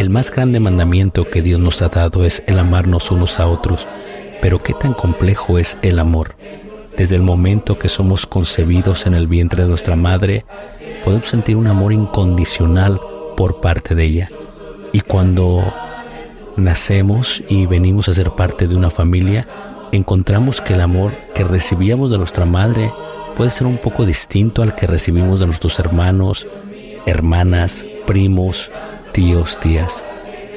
El más grande mandamiento que Dios nos ha dado es el amarnos unos a otros. Pero ¿qué tan complejo es el amor? Desde el momento que somos concebidos en el vientre de nuestra madre, podemos sentir un amor incondicional por parte de ella. Y cuando nacemos y venimos a ser parte de una familia, encontramos que el amor que recibíamos de nuestra madre puede ser un poco distinto al que recibimos de nuestros hermanos, hermanas, primos, tíos, tías.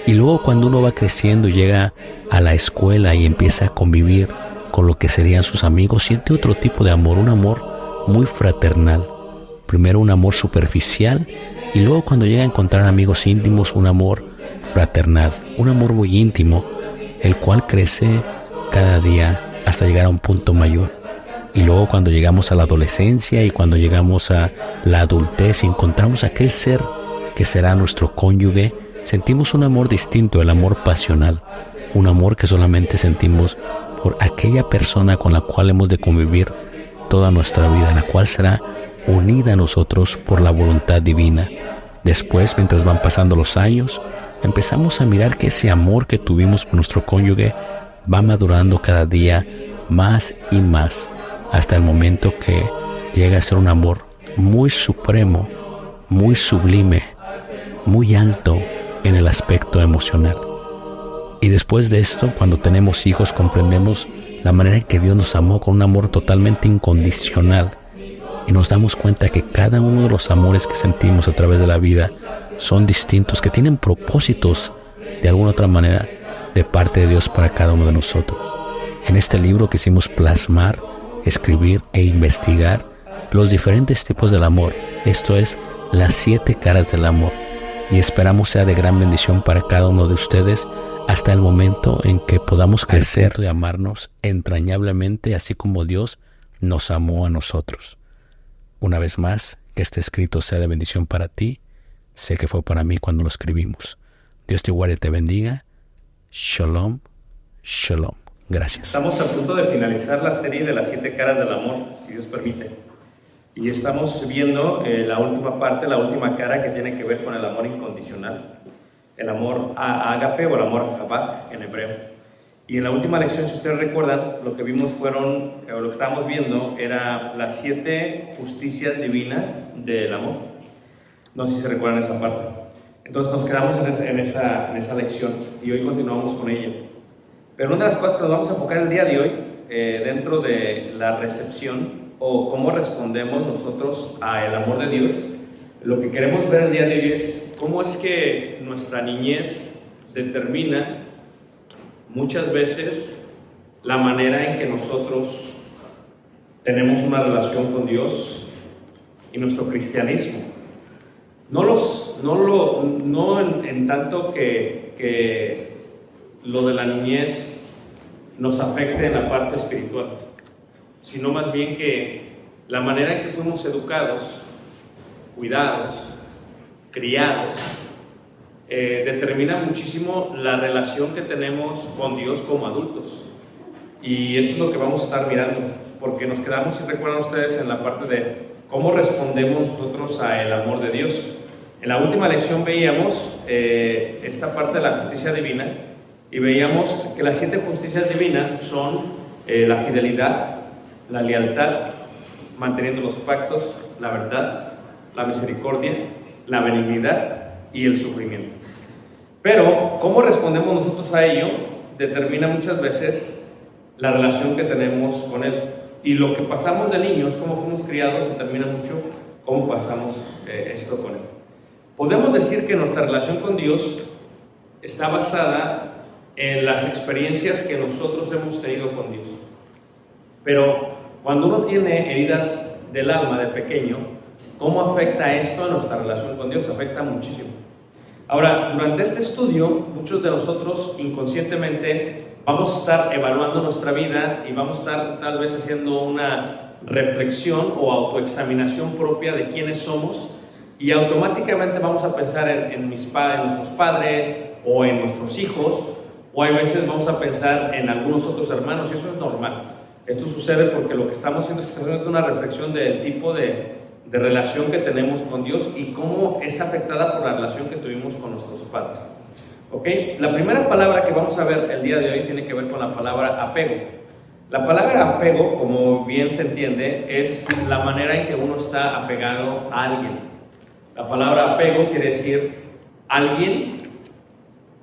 Y luego cuando uno va creciendo y llega a la escuela y empieza a convivir con lo que serían sus amigos, siente otro tipo de amor, un amor muy fraternal. Primero un amor superficial y luego cuando llega a encontrar amigos íntimos, un amor fraternal, un amor muy íntimo, el cual crece cada día hasta llegar a un punto mayor. Y luego cuando llegamos a la adolescencia y cuando llegamos a la adultez y encontramos aquel ser que será nuestro cónyuge, sentimos un amor distinto, el amor pasional, un amor que solamente sentimos por aquella persona con la cual hemos de convivir toda nuestra vida, la cual será unida a nosotros por la voluntad divina. Después, mientras van pasando los años, empezamos a mirar que ese amor que tuvimos por nuestro cónyuge va madurando cada día más y más, hasta el momento que llega a ser un amor muy supremo, muy sublime, muy alto en el aspecto emocional. Y después de esto, cuando tenemos hijos, comprendemos la manera en que Dios nos amó con un amor totalmente incondicional. Y nos damos cuenta que cada uno de los amores que sentimos a través de la vida son distintos, que tienen propósitos de alguna otra manera de parte de Dios para cada uno de nosotros. En este libro quisimos plasmar, escribir e investigar los diferentes tipos del amor. Esto es, las 7 caras del amor. Y esperamos sea de gran bendición para cada uno de ustedes hasta el momento en que podamos crecer y amarnos entrañablemente, así como Dios nos amó a nosotros. Una vez más, que este escrito sea de bendición para ti. Sé que fue para mí cuando lo escribimos. Dios te guarde y te bendiga. Shalom, shalom. Gracias. Estamos a punto de finalizar la serie de las 7 caras del amor, si Dios permite. Y estamos viendo la última parte, la última cara que tiene que ver con el amor incondicional. El amor ágape o el amor habak en hebreo. Y en la última lección, si ustedes recuerdan, lo que vimos lo que estábamos viendo era las 7 justicias divinas del amor. No sé si se recuerdan esa parte. Entonces nos quedamos en esa lección y hoy continuamos con ella. Pero una de las cosas que nos vamos a enfocar el día de hoy, dentro de la recepción o cómo respondemos nosotros al amor de Dios, lo que queremos ver el día de hoy es cómo es que nuestra niñez determina muchas veces la manera en que nosotros tenemos una relación con Dios y nuestro cristianismo. No en tanto que lo de la niñez nos afecte en la parte espiritual, sino más bien que la manera en que fuimos educados, cuidados, criados, determina muchísimo la relación que tenemos con Dios como adultos. Y eso es lo que vamos a estar mirando, porque nos quedamos, si recuerdan ustedes, en la parte de cómo respondemos nosotros al amor de Dios. En la última lección veíamos esta parte de la justicia divina y veíamos que las 7 justicias divinas son la fidelidad, la lealtad, manteniendo los pactos, la verdad, la misericordia, la benignidad y el sufrimiento. Pero cómo respondemos nosotros a ello determina muchas veces la relación que tenemos con Él. Y lo que pasamos de niños, cómo fuimos criados, determina mucho cómo pasamos esto con Él. Podemos decir que nuestra relación con Dios está basada en las experiencias que nosotros hemos tenido con Dios. Pero cuando uno tiene heridas del alma de pequeño, ¿cómo afecta esto a nuestra relación con Dios? Afecta muchísimo. Ahora, durante este estudio, muchos de nosotros inconscientemente vamos a estar evaluando nuestra vida y vamos a estar tal vez haciendo una reflexión o autoexaminación propia de quiénes somos, y automáticamente vamos a pensar en nuestros padres o en nuestros hijos, o hay veces vamos a pensar en algunos otros hermanos, y eso es normal. Esto sucede porque lo que estamos haciendo es que estamos haciendo una reflexión del tipo de de relación que tenemos con Dios y cómo es afectada por la relación que tuvimos con nuestros padres. ¿Ok? La primera palabra que vamos a ver el día de hoy tiene que ver con la palabra apego. La palabra apego, como bien se entiende, es la manera en que uno está apegado a alguien. La palabra apego quiere decir alguien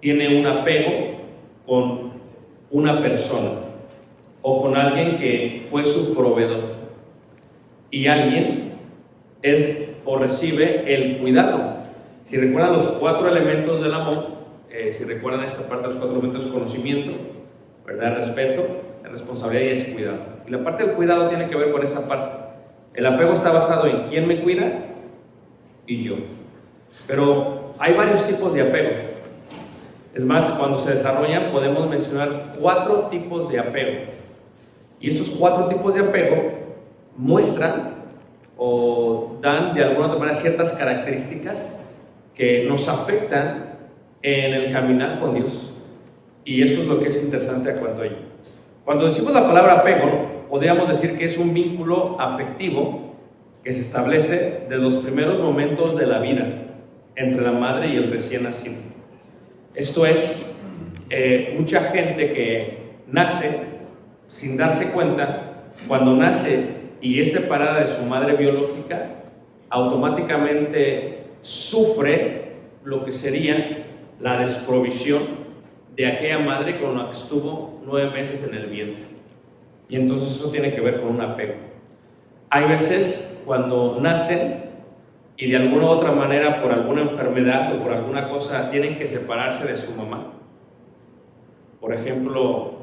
tiene un apego con una persona o con alguien que fue su proveedor, y alguien es o recibe el cuidado. Si recuerdan los 4 elementos del amor, si recuerdan esta parte de los 4 elementos: conocimiento, ¿verdad?, respeto, responsabilidad y es cuidado. Y la parte del cuidado tiene que ver con esa parte. El apego está basado en quién me cuida y yo. Pero hay varios tipos de apego. Es más, cuando se desarrollan podemos mencionar 4 tipos de apego. Y estos 4 tipos de apego muestran o dan de alguna otra manera ciertas características que nos afectan en el caminar con Dios. Y eso es lo que es interesante a cuanto a ello. Cuando decimos la palabra apego, podríamos decir que es un vínculo afectivo que se establece desde los primeros momentos de la vida entre la madre y el recién nacido. Esto es, mucha gente que nace sin darse cuenta, cuando nace y es separada de su madre biológica, automáticamente sufre lo que sería la desprovisión de aquella madre con la que estuvo 9 meses en el vientre. Y entonces eso tiene que ver con un apego. Hay veces cuando nacen y de alguna u otra manera, por alguna enfermedad o por alguna cosa, tienen que separarse de su mamá. Por ejemplo,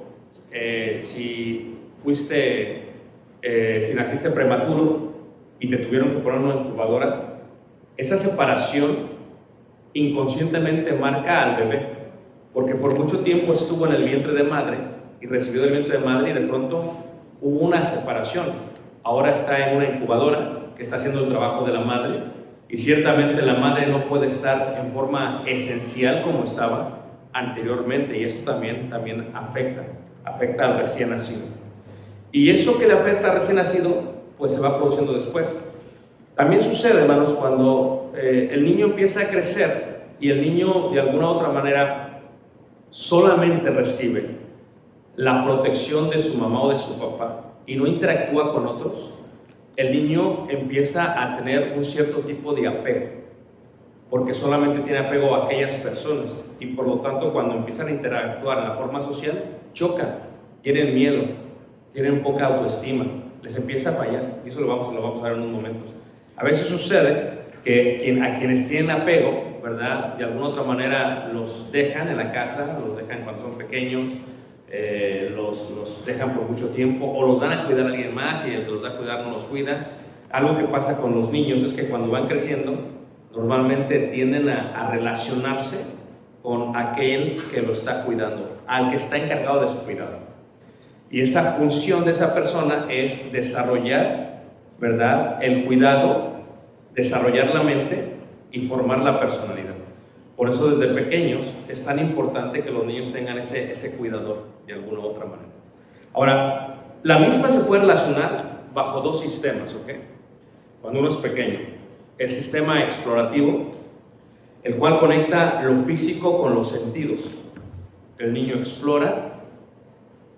si naciste prematuro y te tuvieron que poner una incubadora, esa separación inconscientemente marca al bebé, porque por mucho tiempo estuvo en el vientre de madre y recibió del vientre de madre y de pronto hubo una separación. Ahora está en una incubadora que está haciendo el trabajo de la madre, y ciertamente la madre no puede estar en forma esencial como estaba anteriormente, y esto también afecta al recién nacido. Y eso que le afecta al recién nacido, pues se va produciendo después. También sucede, hermanos, cuando el niño empieza a crecer y el niño de alguna u otra manera solamente recibe la protección de su mamá o de su papá y no interactúa con otros, el niño empieza a tener un cierto tipo de apego, porque solamente tiene apego a aquellas personas, y por lo tanto cuando empiezan a interactuar en la forma social, chocan, tienen miedo, tienen poca autoestima, les empieza a fallar, y eso lo vamos a ver en unos momentos. A veces sucede que a quienes tienen apego, ¿verdad?, de alguna otra manera los dejan en la casa, los dejan cuando son pequeños, los dejan por mucho tiempo, o los dan a cuidar a alguien más y el que los da a cuidar no los cuida. Algo que pasa con los niños es que cuando van creciendo, normalmente tienden a relacionarse con aquel que lo está cuidando, al que está encargado de su cuidado. Y esa función de esa persona es desarrollar, ¿verdad?, el cuidado, desarrollar la mente y formar la personalidad. Por eso desde pequeños es tan importante que los niños tengan ese cuidador de alguna u otra manera. Ahora, la misma se puede relacionar bajo 2 sistemas, ¿ok? Cuando uno es pequeño, el sistema explorativo, el cual conecta lo físico con los sentidos. El niño explora,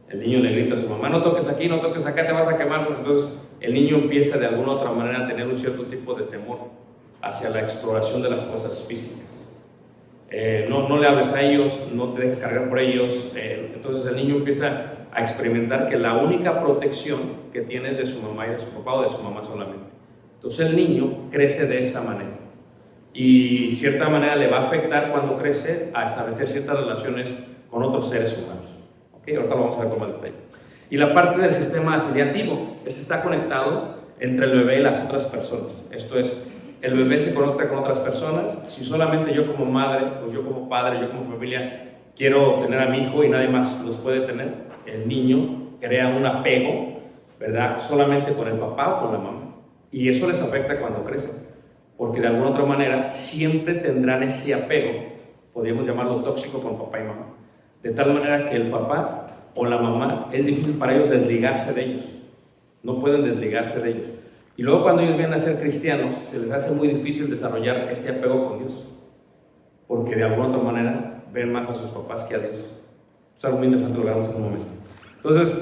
el niño le grita a su mamá: no toques aquí, no toques acá, te vas a quemar. Entonces el niño empieza de alguna u otra manera a tener un cierto tipo de temor hacia la exploración de las cosas físicas. No le hables a ellos, no te dejes cargar por ellos. Entonces el niño empieza a experimentar que la única protección que tiene es de su mamá y de su papá, o de su mamá solamente. Entonces el niño crece de esa manera, y de cierta manera le va a afectar cuando crece a establecer ciertas relaciones con otros seres humanos. ¿Okay? Ahorita lo vamos a ver con más detalle. Y la parte del sistema afiliativo, ese está conectado entre el bebé y las otras personas. Esto es, el bebé se conecta con otras personas. Si solamente yo como madre, pues yo como padre, yo como familia quiero tener a mi hijo y nadie más los puede tener, el niño crea un apego, ¿verdad?, solamente con el papá o con la mamá. Y eso les afecta cuando crecen, porque de alguna otra manera siempre tendrán ese apego, podríamos llamarlo tóxico, con papá y mamá. De tal manera que el papá o la mamá es difícil para ellos desligarse de ellos. No pueden desligarse de ellos. Y luego cuando ellos vienen a ser cristianos, se les hace muy difícil desarrollar este apego con Dios, porque de alguna otra manera ven más a sus papás que a Dios. Es algo muy interesante, lo veremos en un momento. Entonces,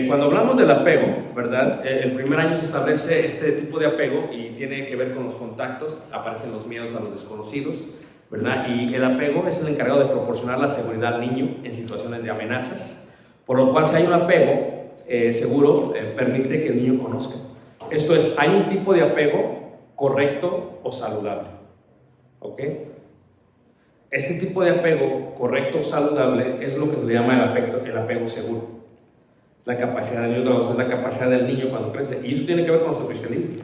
cuando hablamos del apego, ¿verdad? El primer año se establece este tipo de apego y tiene que ver con los contactos, aparecen los miedos a los desconocidos, ¿verdad? Y el apego es el encargado de proporcionar la seguridad al niño en situaciones de amenazas, por lo cual si hay un apego seguro, permite que el niño conozca. Esto es, hay un tipo de apego correcto o saludable, ¿ok? Este tipo de apego correcto o saludable es lo que se le llama el apego seguro. La capacidad del niño, es la capacidad del niño cuando crece. Y eso tiene que ver con nuestro cristianismo.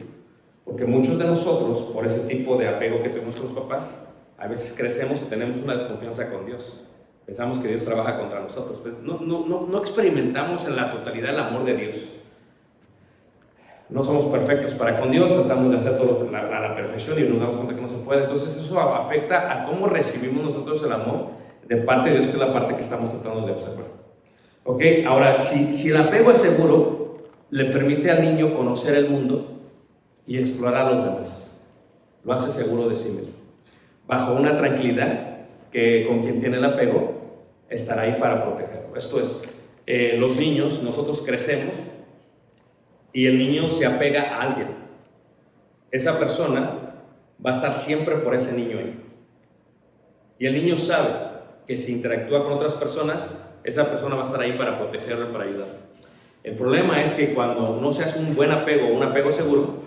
Porque muchos de nosotros, por ese tipo de apego que tenemos con los papás, a veces crecemos y tenemos una desconfianza con Dios. Pensamos que Dios trabaja contra nosotros. Pues no experimentamos en la totalidad el amor de Dios. No somos perfectos para con Dios, tratamos de hacer todo a la perfección y nos damos cuenta que no se puede. Entonces eso afecta a cómo recibimos nosotros el amor de parte de Dios, que es la parte que estamos tratando de observar. Ok, ahora si el apego es seguro, le permite al niño conocer el mundo y explorar a los demás. Lo hace seguro de sí mismo. Bajo una tranquilidad que con quien tiene el apego estará ahí para protegerlo. Esto es, los niños, nosotros crecemos y el niño se apega a alguien. Esa persona va a estar siempre por ese niño ahí. Y el niño sabe que si interactúa con otras personas, esa persona va a estar ahí para protegerlo, para ayudar. El problema es que cuando no se hace un buen apego, un apego seguro,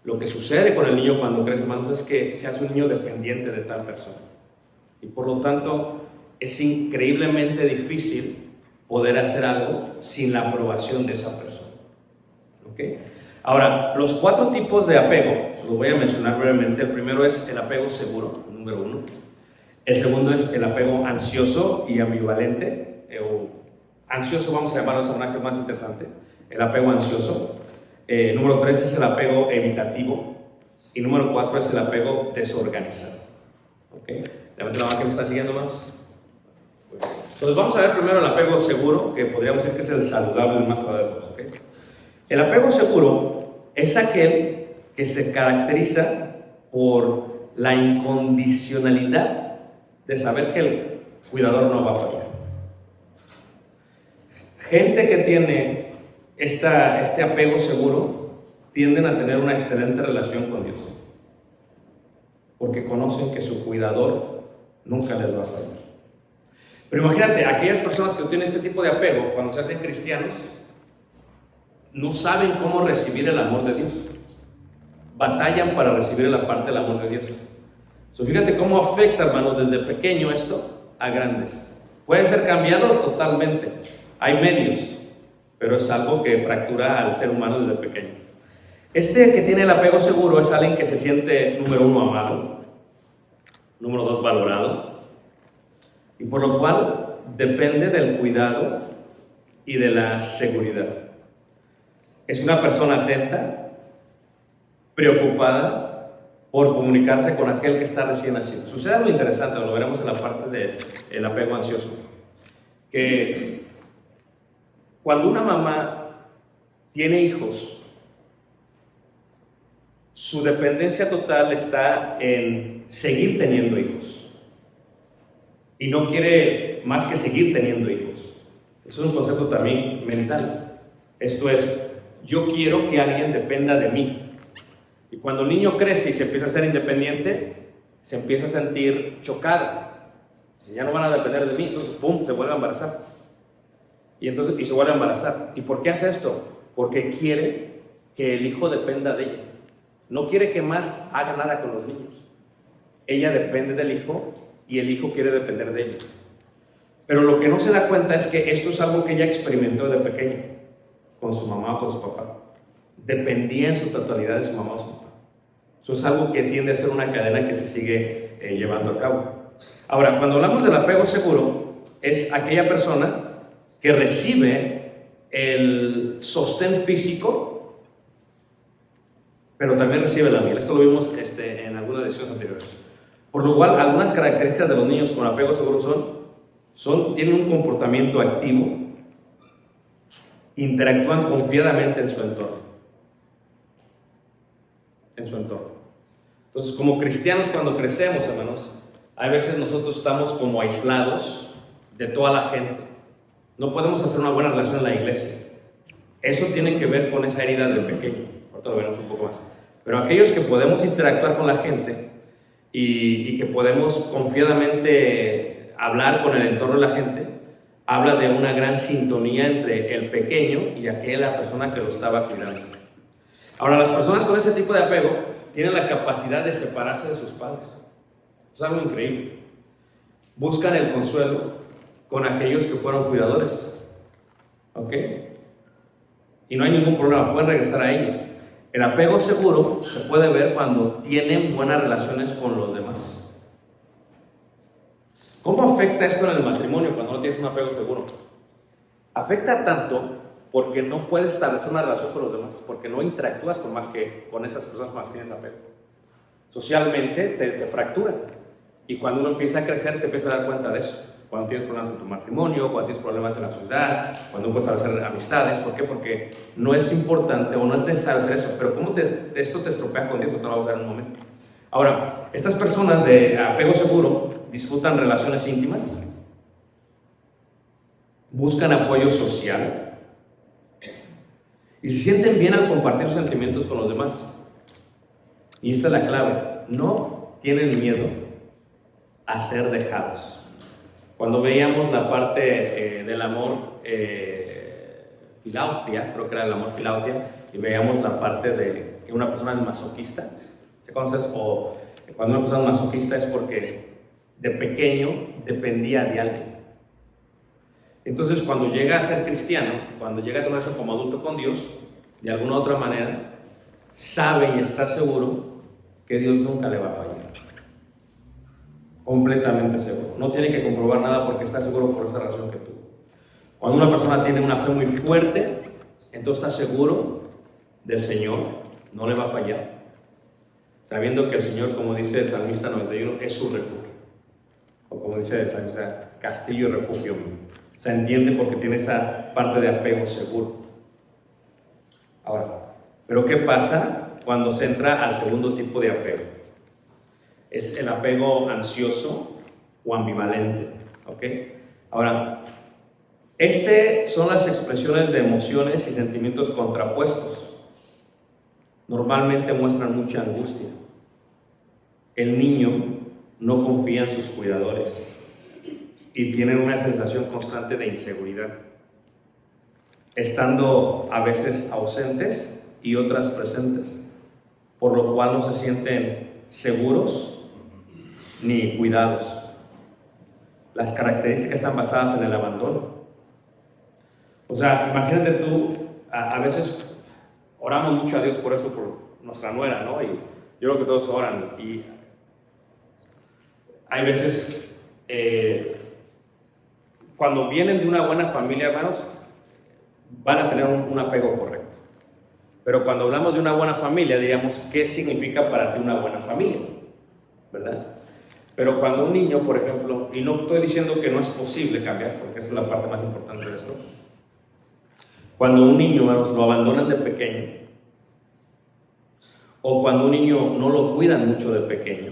lo que sucede con el niño cuando crece, hermanos, es que se hace un niño dependiente de tal persona. Y por lo tanto, es increíblemente difícil poder hacer algo sin la aprobación de esa persona. ¿Okay? Ahora, los 4 tipos de apego, los voy a mencionar brevemente. El primero es el apego seguro, número 1. El segundo es el apego ansioso y ambivalente. O ansioso, vamos a llamarlo de esa manera, que es más interesante, el apego ansioso. Número 3 es el apego evitativo y número 4 es el apego desorganizado. ¿Okay? Levante la mano que me está siguiendo más. Entonces vamos a ver primero el apego seguro, que podríamos decir que es el saludable, el más saludable de todos. ¿Okay? El apego seguro es aquel que se caracteriza por la incondicionalidad de saber que el cuidador no va a fallar. Gente que tiene este apego seguro tienden a tener una excelente relación con Dios, porque conocen que su cuidador nunca les va a fallar. Pero imagínate, aquellas personas que tienen este tipo de apego, cuando se hacen cristianos, no saben cómo recibir el amor de Dios. Batallan para recibir la parte del amor de Dios. Fíjate cómo afecta, hermanos, desde pequeño esto a grandes. Puede ser cambiado totalmente. Hay medios, pero es algo que fractura al ser humano desde pequeño. Este que tiene el apego seguro es alguien que se siente, número 1, amado, número 2, valorado, y por lo cual depende del cuidado y de la seguridad. Es una persona atenta, preocupada por comunicarse con aquel que está recién nacido. Sucede algo interesante, lo veremos en la parte del apego ansioso, que cuando una mamá tiene hijos, su dependencia total está en seguir teniendo hijos. Y no quiere más que seguir teniendo hijos. Eso es un concepto también mental. Esto es, yo quiero que alguien dependa de mí. Y cuando el niño crece y se empieza a ser independiente, se empieza a sentir chocada. Si ya no van a depender de mí, entonces ¡pum!, se vuelve a embarazar. Y se vuelve a embarazar. ¿Y por qué hace esto? Porque quiere que el hijo dependa de ella. No quiere que más haga nada con los niños. Ella depende del hijo y el hijo quiere depender de ella. Pero lo que no se da cuenta es que esto es algo que ella experimentó de pequeño, con su mamá o con su papá. Dependía en su totalidad de su mamá o su papá. Eso es algo que tiende a ser una cadena que se sigue llevando a cabo. Ahora, cuando hablamos del apego seguro, es aquella persona que recibe el sostén físico, pero también recibe la miel. Esto lo vimos en algunas lecciones anteriores. Por lo cual, algunas características de los niños con apego seguro tienen un comportamiento activo, interactúan confiadamente en su entorno. en su entorno. Entonces, como cristianos, cuando crecemos, hermanos, a veces nosotros estamos como aislados de toda la gente. No podemos hacer una buena relación en la iglesia. Eso tiene que ver con esa herida del pequeño. Ahorita lo veremos un poco más. Pero aquellos que podemos interactuar con la gente y que podemos confiadamente hablar con el entorno de la gente, habla de una gran sintonía entre el pequeño y aquella persona que lo estaba cuidando. Ahora, las personas con ese tipo de apego tienen la capacidad de separarse de sus padres. Es algo increíble. Buscan el consuelo con aquellos que fueron cuidadores. ¿Ok? Y no hay ningún problema, pueden regresar a ellos. El apego seguro se puede ver cuando tienen buenas relaciones con los demás. ¿Cómo afecta esto en el matrimonio cuando no tienes un apego seguro? Afecta tanto porque no puedes establecer una relación con los demás, porque no interactúas con esas personas con las que tienes apego. Socialmente te fractura. Y cuando uno empieza a crecer, te empiezas a dar cuenta de eso. Cuando tienes problemas en tu matrimonio, cuando tienes problemas en la sociedad, cuando no puedes establecer amistades. ¿Por qué? Porque no es importante o no es necesario hacer eso. Pero ¿cómo esto te estropea con Dios? Te lo vamos a ver en un momento. Ahora, estas personas de apego seguro disfrutan relaciones íntimas, buscan apoyo social y se sienten bien al compartir sus sentimientos con los demás. Y esta es la clave: no tienen miedo a ser dejados. Cuando veíamos la parte del amor filautia, creo que era el amor filautia, y veíamos la parte de que una persona es masoquista. Entonces, o cuando una persona es masoquista es porque de pequeño dependía de alguien. Entonces, cuando llega a ser cristiano, cuando llega a tener eso como adulto con Dios, de alguna u otra manera, sabe y está seguro que Dios nunca le va a fallar. Completamente seguro. No tiene que comprobar nada porque está seguro por esa razón que tuvo. Cuando una persona tiene una fe muy fuerte, entonces está seguro del Señor, no le va a fallar, sabiendo que el Señor, como dice el Salmista 91, es su refugio. O como dice el Salmista, castillo y refugio mío. O sea, entiende porque tiene esa parte de apego seguro. Ahora, ¿pero qué pasa cuando se entra al segundo tipo de apego? Es el apego ansioso o ambivalente. ¿Ok? Ahora, son las expresiones de emociones y sentimientos contrapuestos. Normalmente muestran mucha angustia. El niño no confía en sus cuidadores y tiene una sensación constante de inseguridad, estando a veces ausentes y otras presentes, por lo cual no se sienten seguros ni cuidados. Las características están basadas en el abandono. O sea, imagínate tú, a veces oramos mucho a Dios por eso, por nuestra nuera, ¿no? Y yo creo que todos oran. Y hay veces, cuando vienen de una buena familia, hermanos, van a tener un apego correcto. Pero cuando hablamos de una buena familia, diríamos, ¿qué significa para ti una buena familia? ¿Verdad? Pero cuando un niño, por ejemplo, y no estoy diciendo que no es posible cambiar, porque esa es la parte más importante de esto, cuando un niño, hermanos, lo abandonan de pequeño, o cuando un niño no lo cuidan mucho de pequeño,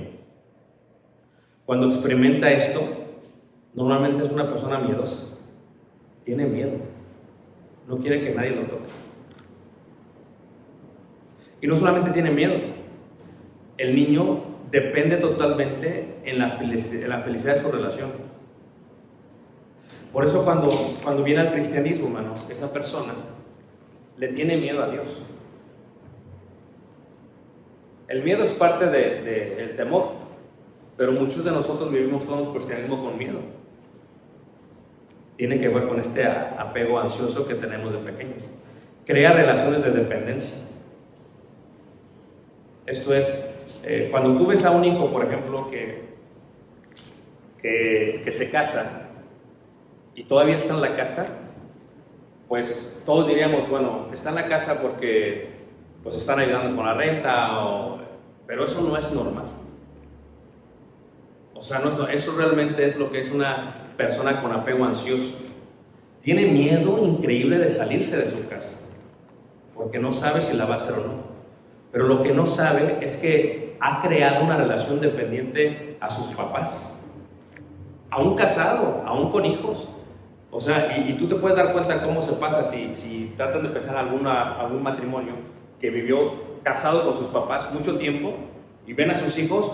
cuando experimenta esto, normalmente es una persona miedosa, tiene miedo, no quiere que nadie lo toque. Y no solamente tiene miedo, el niño depende totalmente en la felicidad de su relación. Por eso cuando viene al cristianismo, hermanos, esa persona le tiene miedo a Dios. El miedo es parte del temor, pero muchos de nosotros vivimos todo el cristianismo con miedo. Tiene que ver con este apego ansioso que tenemos de pequeños. Crea relaciones de dependencia. Esto es, cuando tú ves a un hijo, por ejemplo, que se casa y todavía está en la casa, pues todos diríamos, bueno, está en la casa porque pues están ayudando con la renta, pero eso no es normal. O sea, eso realmente es lo que es una persona con apego ansioso. Tiene miedo increíble de salirse de su casa, porque no sabe si la va a hacer o no. pero lo que no sabe es que ha creado una relación dependiente a sus papás, aún casado, aún con hijos. O sea, y tú te puedes dar cuenta cómo se pasa si tratan de pensar algún matrimonio que vivió casado con sus papás mucho tiempo y ven a sus hijos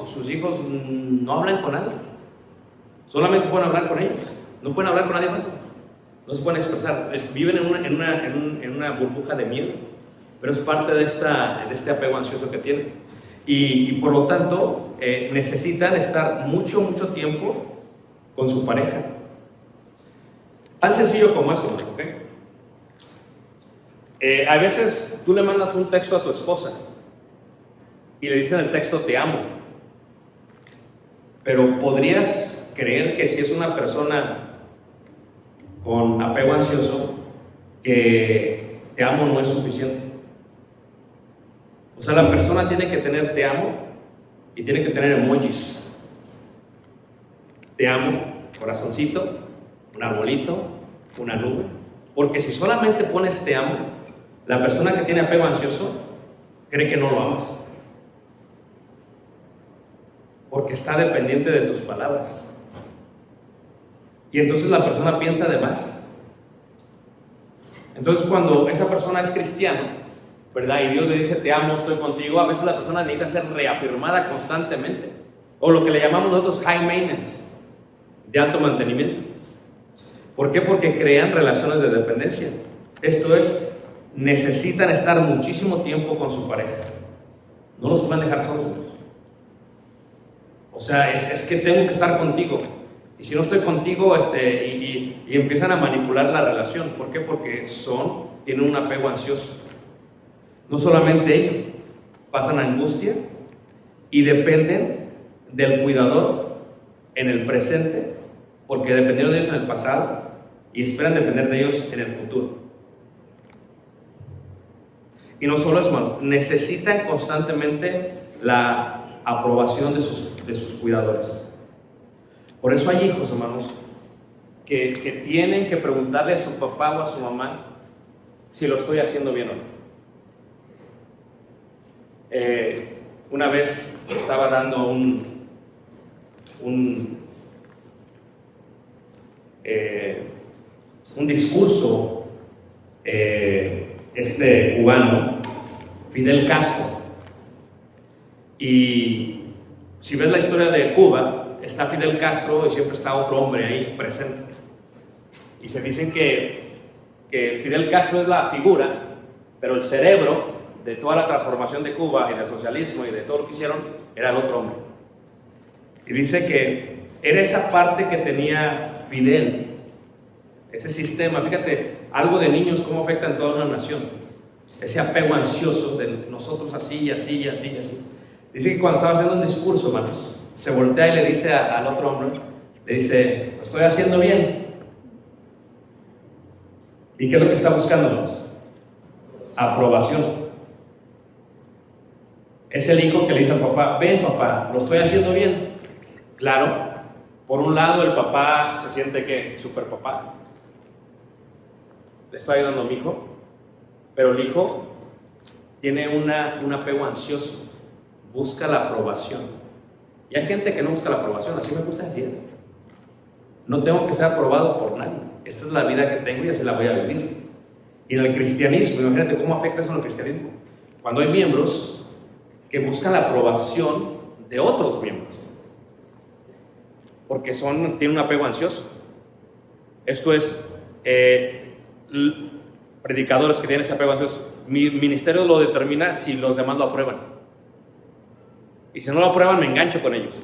no hablan con nadie, solamente pueden hablar con ellos, no pueden hablar con nadie más, no se pueden expresar, viven en una burbuja de miedo, pero es parte de este apego ansioso que tienen y por lo tanto necesitan estar mucho tiempo con su pareja. Tan sencillo como eso, ¿ok? A veces tú le mandas un texto a tu esposa y le dices en el texto te amo, pero podrías creer que si es una persona con apego ansioso, que te amo no es suficiente. O sea, la persona tiene que tener te amo y tiene que tener emojis. Te amo, corazoncito, un arbolito, una nube. Porque si solamente pones te amo, la persona que tiene apego ansioso cree que no lo amas. Porque está dependiente de tus palabras. Y entonces la persona piensa de más. Entonces cuando esa persona es cristiana, ¿verdad? Y Dios le dice te amo, estoy contigo, a veces la persona necesita ser reafirmada constantemente. O lo que le llamamos nosotros high maintenance, de alto mantenimiento. ¿Por qué? Porque crean relaciones de dependencia. Esto es, necesitan estar muchísimo tiempo con su pareja. No los pueden dejar solos. O sea, es que tengo que estar contigo. Y si no estoy contigo, y empiezan a manipular la relación. ¿Por qué? Porque tienen un apego ansioso. No solamente ellos, pasan angustia y dependen del cuidador en el presente, porque dependieron de ellos en el pasado y esperan depender de ellos en el futuro. Y no solo eso, necesitan constantemente la aprobación de sus cuidadores. Por eso hay hijos, hermanos, que tienen que preguntarle a su papá o a su mamá si lo estoy haciendo bien o no. Una vez estaba dando un discurso cubano, Fidel Castro, y si ves la historia de Cuba, está Fidel Castro y siempre está otro hombre ahí presente, y se dicen que Fidel Castro es la figura, pero el cerebro de toda la transformación de Cuba y del socialismo y de todo lo que hicieron era el otro hombre. Y dice que era esa parte que tenía Fidel, ese sistema. Fíjate, algo de niños cómo afecta en toda una nación, ese apego ansioso de nosotros así, así, así, así. Dice que cuando estaba haciendo un discurso, hermanos, se voltea y le dice al otro hombre, le dice, lo estoy haciendo bien. ¿Y qué es lo que está buscando, hermanos? Aprobación. Es el hijo que le dice al papá, ven papá, lo estoy haciendo bien. Claro, por un lado el papá se siente que super papá, le está ayudando a mi hijo, pero el hijo tiene un apego ansioso, busca la aprobación. Y hay gente que no busca la aprobación, así me gusta decir eso. No tengo que ser aprobado por nadie, esta es la vida que tengo y así la voy a vivir. Y en el cristianismo, imagínate cómo afecta eso en el cristianismo. Cuando hay miembros que buscan la aprobación de otros miembros, porque tienen un apego ansioso. Esto es, predicadores que tienen este apego ansioso, mi ministerio lo determina si los demás lo aprueban. Y si no lo aprueban, me engancho con ellos.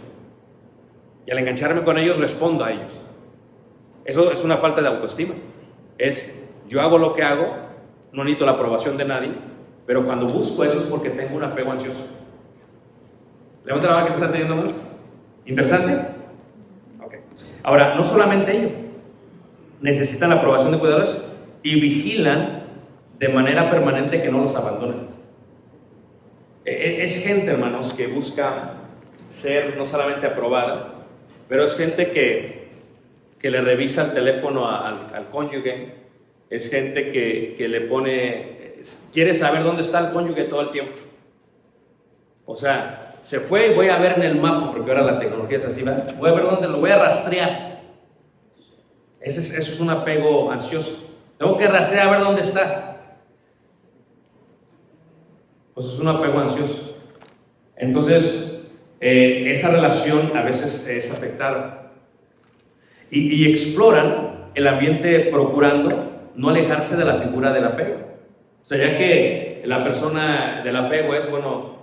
Y al engancharme con ellos, respondo a ellos. Eso es una falta de autoestima. Yo hago lo que hago, no necesito la aprobación de nadie, pero cuando busco eso es porque tengo un apego ansioso. Levanta la mano que me están teniendo más. ¿Interesante? Ok. Ahora, no solamente ello, necesitan la aprobación de cuidadores y vigilan de manera permanente que no los abandonen. Es gente, hermanos, que busca ser no solamente aprobada, pero es gente que le revisa el teléfono al cónyuge, es gente que le pone, quiere saber dónde está el cónyuge todo el tiempo. O sea, se fue y voy a ver en el mapa, porque ahora la tecnología es así, ¿verdad? Voy a ver dónde lo voy a rastrear. Eso es un apego ansioso. Tengo que rastrear a ver dónde está. Pues es un apego ansioso. Entonces, esa relación a veces es afectada. Y exploran el ambiente procurando no alejarse de la figura del apego. O sea, ya que la persona del apego es, bueno,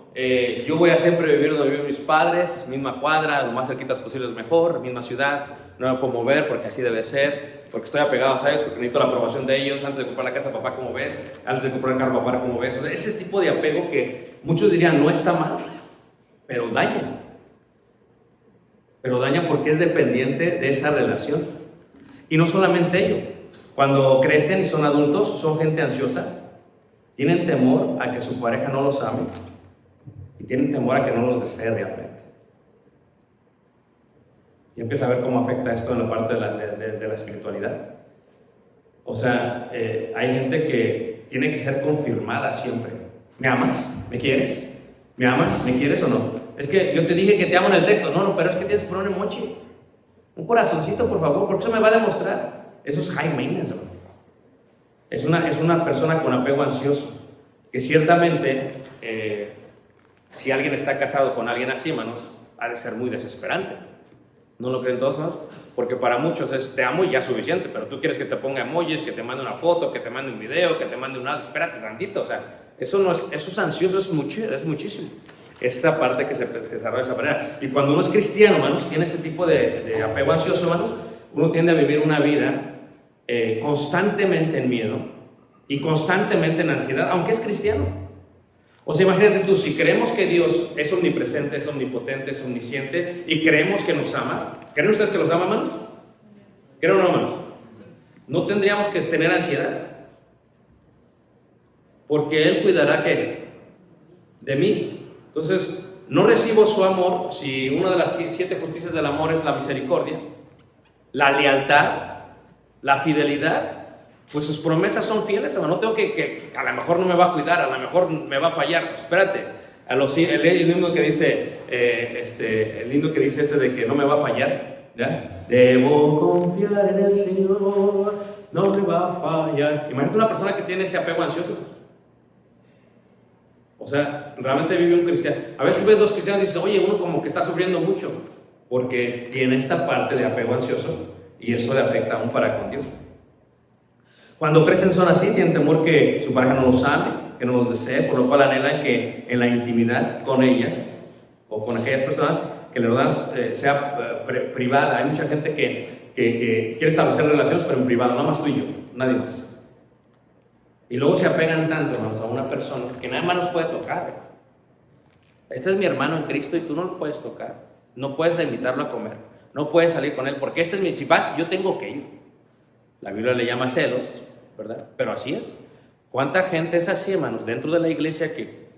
yo voy a siempre vivir donde viven mis padres, misma cuadra, lo más cerquitas posible es mejor, misma ciudad, no me puedo mover porque así debe ser, porque estoy apegado a ellos, porque necesito la aprobación de ellos, antes de comprar la casa, papá, ¿cómo ves? Antes de comprar el carro, papá, ¿cómo ves? O sea, ese tipo de apego que muchos dirían no está mal, pero daña. Pero daña porque es dependiente de esa relación. Y no solamente ello, cuando crecen y son adultos, son gente ansiosa, tienen temor a que su pareja no los ame y tienen temor a que no los desee realmente. Y empieza a ver cómo afecta esto en la parte de la espiritualidad. O sea, hay gente que tiene que ser confirmada siempre. ¿Me amas? ¿Me quieres? ¿Me amas? ¿Me quieres o no? Es que yo te dije que te amo en el texto. No, pero es que tienes que poner un emoji. Un corazoncito, por favor, porque eso me va a demostrar. Eso es high maintenance. Es una persona con apego ansioso, que ciertamente, si alguien está casado con alguien así, hermanos, ha de ser muy desesperante. ¿No lo creen todos, hermanos? Porque para muchos es te amo y ya es suficiente, pero tú quieres que te ponga emojis, que te mande una foto, que te mande un video, que te mande un audio. Espérate tantito, o sea, eso es ansioso, es muchísimo. Esa parte que se desarrolla de esa manera. Y cuando uno es cristiano, hermanos, tiene ese tipo de apego ansioso, hermanos, uno tiende a vivir una vida constantemente en miedo y constantemente en ansiedad, aunque es cristiano. O sea, imagínate tú, si creemos que Dios es omnipresente, es omnipotente, es omnisciente y creemos que nos ama, ¿creen ustedes que los ama, hermanos? ¿Creen o no, hermanos? No tendríamos que tener ansiedad, porque Él cuidará ¿qué? De mí. Entonces, no recibo su amor si una de las 7 justicias del amor es la misericordia, la lealtad, la fidelidad. Pues sus promesas son fieles, hermano. No tengo que a lo mejor no me va a cuidar, a lo mejor me va a fallar. Espérate, el himno que dice, el himno que dice ese de que no me va a fallar, ¿ya? Debo confiar en el Señor, no me va a fallar. Imagínate una persona que tiene ese apego ansioso. O sea, realmente vive un cristiano. A veces tú ves dos cristianos y dices, oye, uno como que está sufriendo mucho, porque tiene esta parte de apego ansioso y eso le afecta aún para con Dios. Cuando crecen son así, tienen temor que su pareja no los ame, que no los desee, por lo cual anhelan que en la intimidad con ellas o con aquellas personas que la verdad sea privada. Hay mucha gente que quiere establecer relaciones pero en privado, nada más tú y yo, nadie más. Y luego se apegan tanto, hermanos, a una persona que nada más los puede tocar. Este es mi hermano en Cristo y tú no lo puedes tocar. No puedes invitarlo a comer, no puedes salir con él porque este es mi, si vas, yo tengo que ir. La Biblia le llama celos, ¿verdad? Pero así es. ¿Cuánta gente es así, hermanos, dentro de la iglesia que,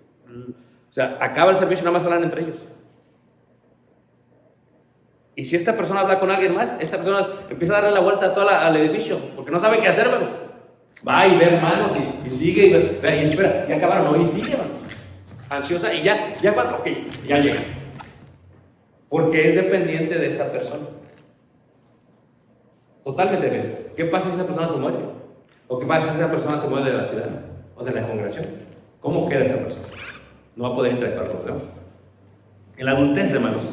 o sea, acaba el servicio y nada más hablan entre ellos? Y si esta persona habla con alguien más, esta persona empieza a darle la vuelta a todo al edificio, porque no sabe qué hacer, hermanos. Va y ve, hermanos, y sigue, y espera, ya acabaron, no, y sigue, hermanos. Ansiosa, y ya cuando, ok, ya llega. Porque es dependiente de esa persona. Totalmente bien. ¿Qué pasa si esa persona se muere? ¿O qué pasa si esa persona se muere de la ciudad o de la congregación? ¿Cómo queda esa persona? No va a poder interactuar con los demás. En la adultez, hermanos,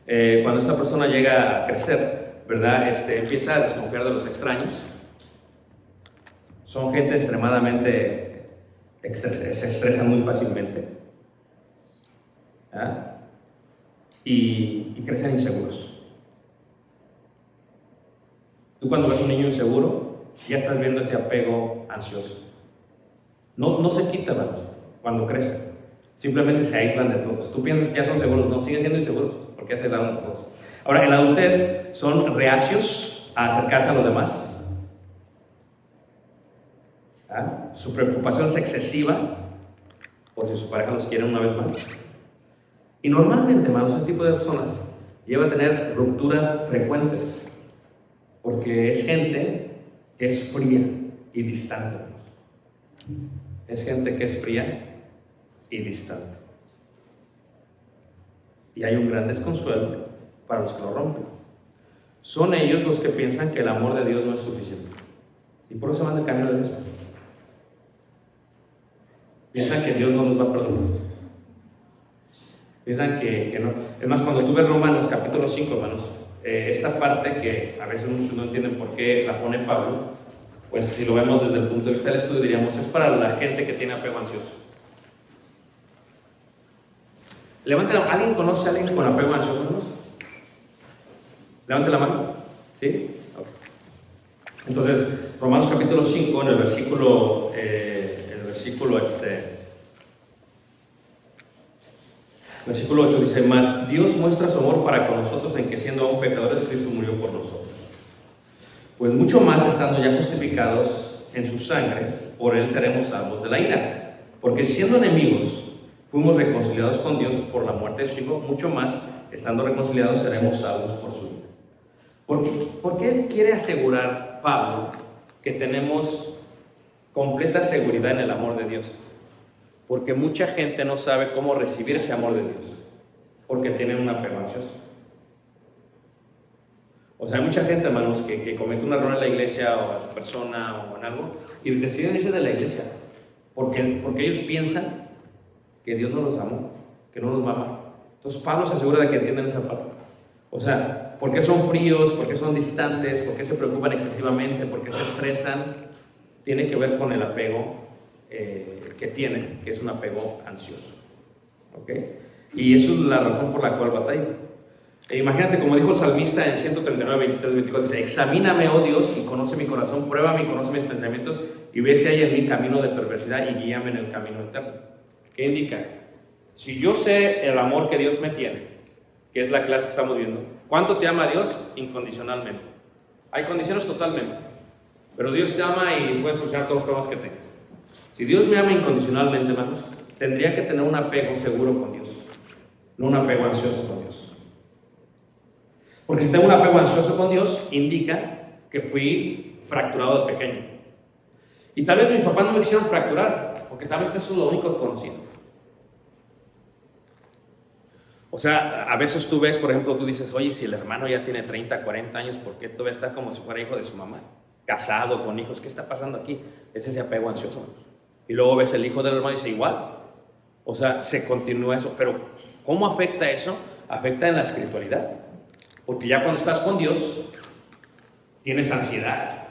cuando esta persona llega a crecer, ¿verdad? Empieza a desconfiar de los extraños. Son gente extremadamente, se estresan muy fácilmente. ¿Ah? Y crecen inseguros. Tú cuando ves un niño inseguro, ya estás viendo ese apego ansioso. No se quita, hermanos, cuando crecen. Simplemente se aíslan de todos. Tú piensas que ya son seguros, no, siguen siendo inseguros, porque ya se aíslan de todos. Ahora, en la adultez son reacios a acercarse a los demás. ¿Ah? Su preocupación es excesiva, por si su pareja los quiere una vez más. Y normalmente, hermanos, ese tipo de personas lleva a tener rupturas frecuentes. Porque es gente que es fría y distante. Es gente que es fría y distante. y hay un gran desconsuelo para los que lo rompen. Son ellos los que piensan que el amor de Dios no es suficiente y por eso van de camino de Dios. Piensan que Dios no los va a perdonar. Piensan que no. Es más, cuando tú ves Romanos capítulo 5, hermanos, esta parte que a veces muchos no entienden por qué la pone Pablo, pues si lo vemos desde el punto de vista del estudio, diríamos, es para la gente que tiene apego ansioso. Levante la mano. ¿Alguien conoce a alguien con apego ansioso, hermanos? Levante la mano. ¿Sí? Okay. Entonces, Romanos capítulo 5, en el versículo 8 dice, mas Dios muestra su amor para con nosotros en que siendo aún pecadores, Cristo murió por nosotros. Pues mucho más, estando ya justificados en su sangre, por él seremos salvos de la ira. Porque siendo enemigos, fuimos reconciliados con Dios por la muerte de su Hijo, mucho más, estando reconciliados, seremos salvos por su vida. ¿Por qué quiere asegurar Pablo que tenemos completa seguridad en el amor de Dios? Porque mucha gente no sabe cómo recibir ese amor de Dios, porque tienen un apego ansioso. O sea, hay mucha gente, hermanos, que comete un error en la iglesia o a su persona o en algo y deciden irse de la iglesia porque ellos piensan que Dios no los amó, que no los va a amar. Entonces Pablo se asegura de que entienden esa parte. O sea, ¿por qué son fríos? ¿Por qué son distantes? ¿Por qué se preocupan excesivamente? ¿Por qué se estresan? Tiene que ver con el apego que tienen, que es un apego ansioso. ¿Ok? Y eso es la razón por la cual batalla. Imagínate, como dijo el salmista en 139, 23, 24, dice, examíname, oh Dios, y conoce mi corazón, pruébame y conoce mis pensamientos, y ve si hay en mí camino de perversidad y guíame en el camino eterno. ¿Qué indica? Si yo sé el amor que Dios me tiene, que es la clase que estamos viendo, ¿cuánto te ama Dios? Incondicionalmente. Hay condiciones totalmente, pero Dios te ama y puede solucionar todos los problemas que tengas. Si Dios me ama incondicionalmente, hermanos, tendría que tener un apego seguro con Dios, no un apego ansioso con Dios. Porque si tengo un apego ansioso con Dios, indica que fui fracturado de pequeño. Y tal vez mis papás no me quisieron fracturar, porque tal vez eso es lo único conocido. O sea, a veces tú ves, por ejemplo, tú dices, oye, si el hermano ya tiene 30, 40 años, ¿por qué todavía está como si fuera hijo de su mamá? Casado, con hijos, ¿qué está pasando aquí? Es ese apego ansioso, hermanos. Y luego ves el hijo del hermano y dice, igual. O sea, se continúa eso. Pero, ¿cómo afecta eso? Afecta en la espiritualidad. Porque ya cuando estás con Dios, tienes ansiedad,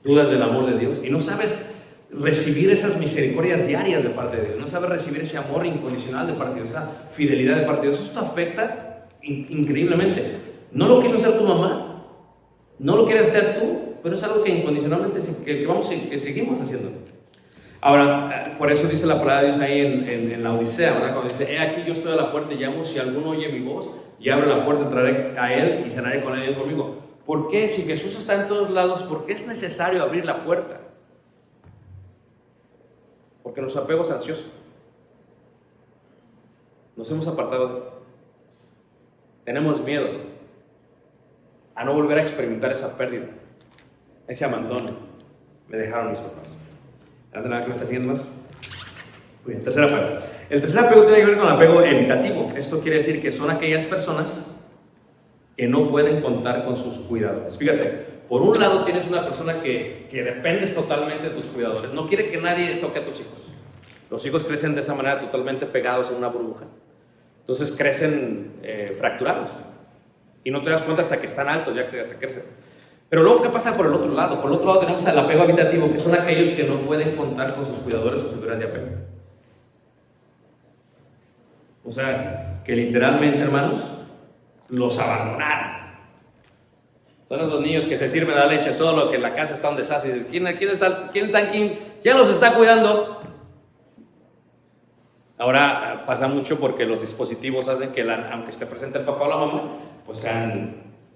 dudas del amor de Dios y no sabes recibir esas misericordias diarias de parte de Dios, no sabes recibir ese amor incondicional de parte de Dios, esa fidelidad de parte de Dios. Esto afecta increíblemente. No lo quiso hacer tu mamá, no lo quieres hacer tú, pero es algo que incondicionalmente que seguimos haciendo. Ahora, por eso dice la palabra de Dios ahí en la Odisea, ¿verdad? Cuando dice, he aquí yo estoy a la puerta y llamo, si alguno oye mi voz y abre la puerta, entraré a él y cenaré con él y él conmigo. ¿Por qué? Si Jesús está en todos lados, ¿por qué es necesario abrir la puerta? Porque nos apegos ansiosos. Nos hemos apartado de él. Tenemos miedo a no volver a experimentar esa pérdida, ese abandono. Me dejaron mis papás. ¿Nada que me está siguiendo más? Muy bien, tercer apego. El tercer apego tiene que ver con el apego evitativo. Esto quiere decir que son aquellas personas que no pueden contar con sus cuidadores. Fíjate, por un lado tienes una persona que dependes totalmente de tus cuidadores. No quiere que nadie toque a tus hijos. Los hijos crecen de esa manera totalmente pegados en una burbuja. Entonces crecen fracturados. Y no te das cuenta hasta que están altos, ya que se crecen. Pero luego, ¿qué pasa por el otro lado? Por el otro lado tenemos el apego habitativo, que son aquellos que no pueden contar con sus cuidadores o figuras de apego. O sea, que literalmente, hermanos, los abandonaron. Son esos niños que se sirven la leche solo, que en la casa está un desastre. Y dicen, ¿quién los está cuidando? Ahora pasa mucho porque los dispositivos hacen que, aunque esté presente el papá o la mamá, pues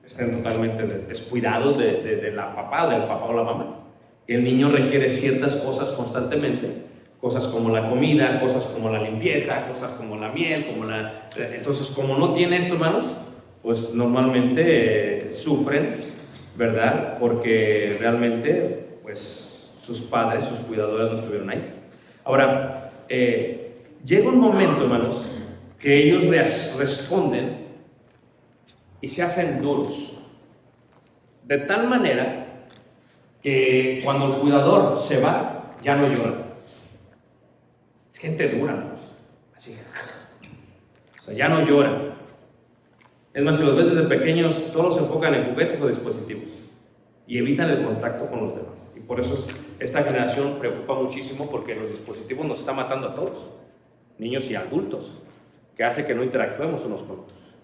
estén totalmente descuidados de la papá, del papá o la mamá. El niño requiere ciertas cosas constantemente, cosas como la comida, cosas como la limpieza, cosas como la miel, entonces como no tiene esto, hermanos, pues normalmente sufren, ¿verdad? Porque realmente pues sus padres, sus cuidadores no estuvieron ahí. Ahora, llega un momento, hermanos, que ellos responden y se hacen duros. De tal manera que cuando el cuidador se va, ya no llora. Es gente dura, ¿no? Así. O sea, ya no llora. Es más, si los ves desde pequeños, solo se enfocan en juguetes o dispositivos y evitan el contacto con los demás. Y por eso esta generación preocupa muchísimo, porque los dispositivos nos están matando a todos, niños y adultos, que hace que no interactuemos unos con otros,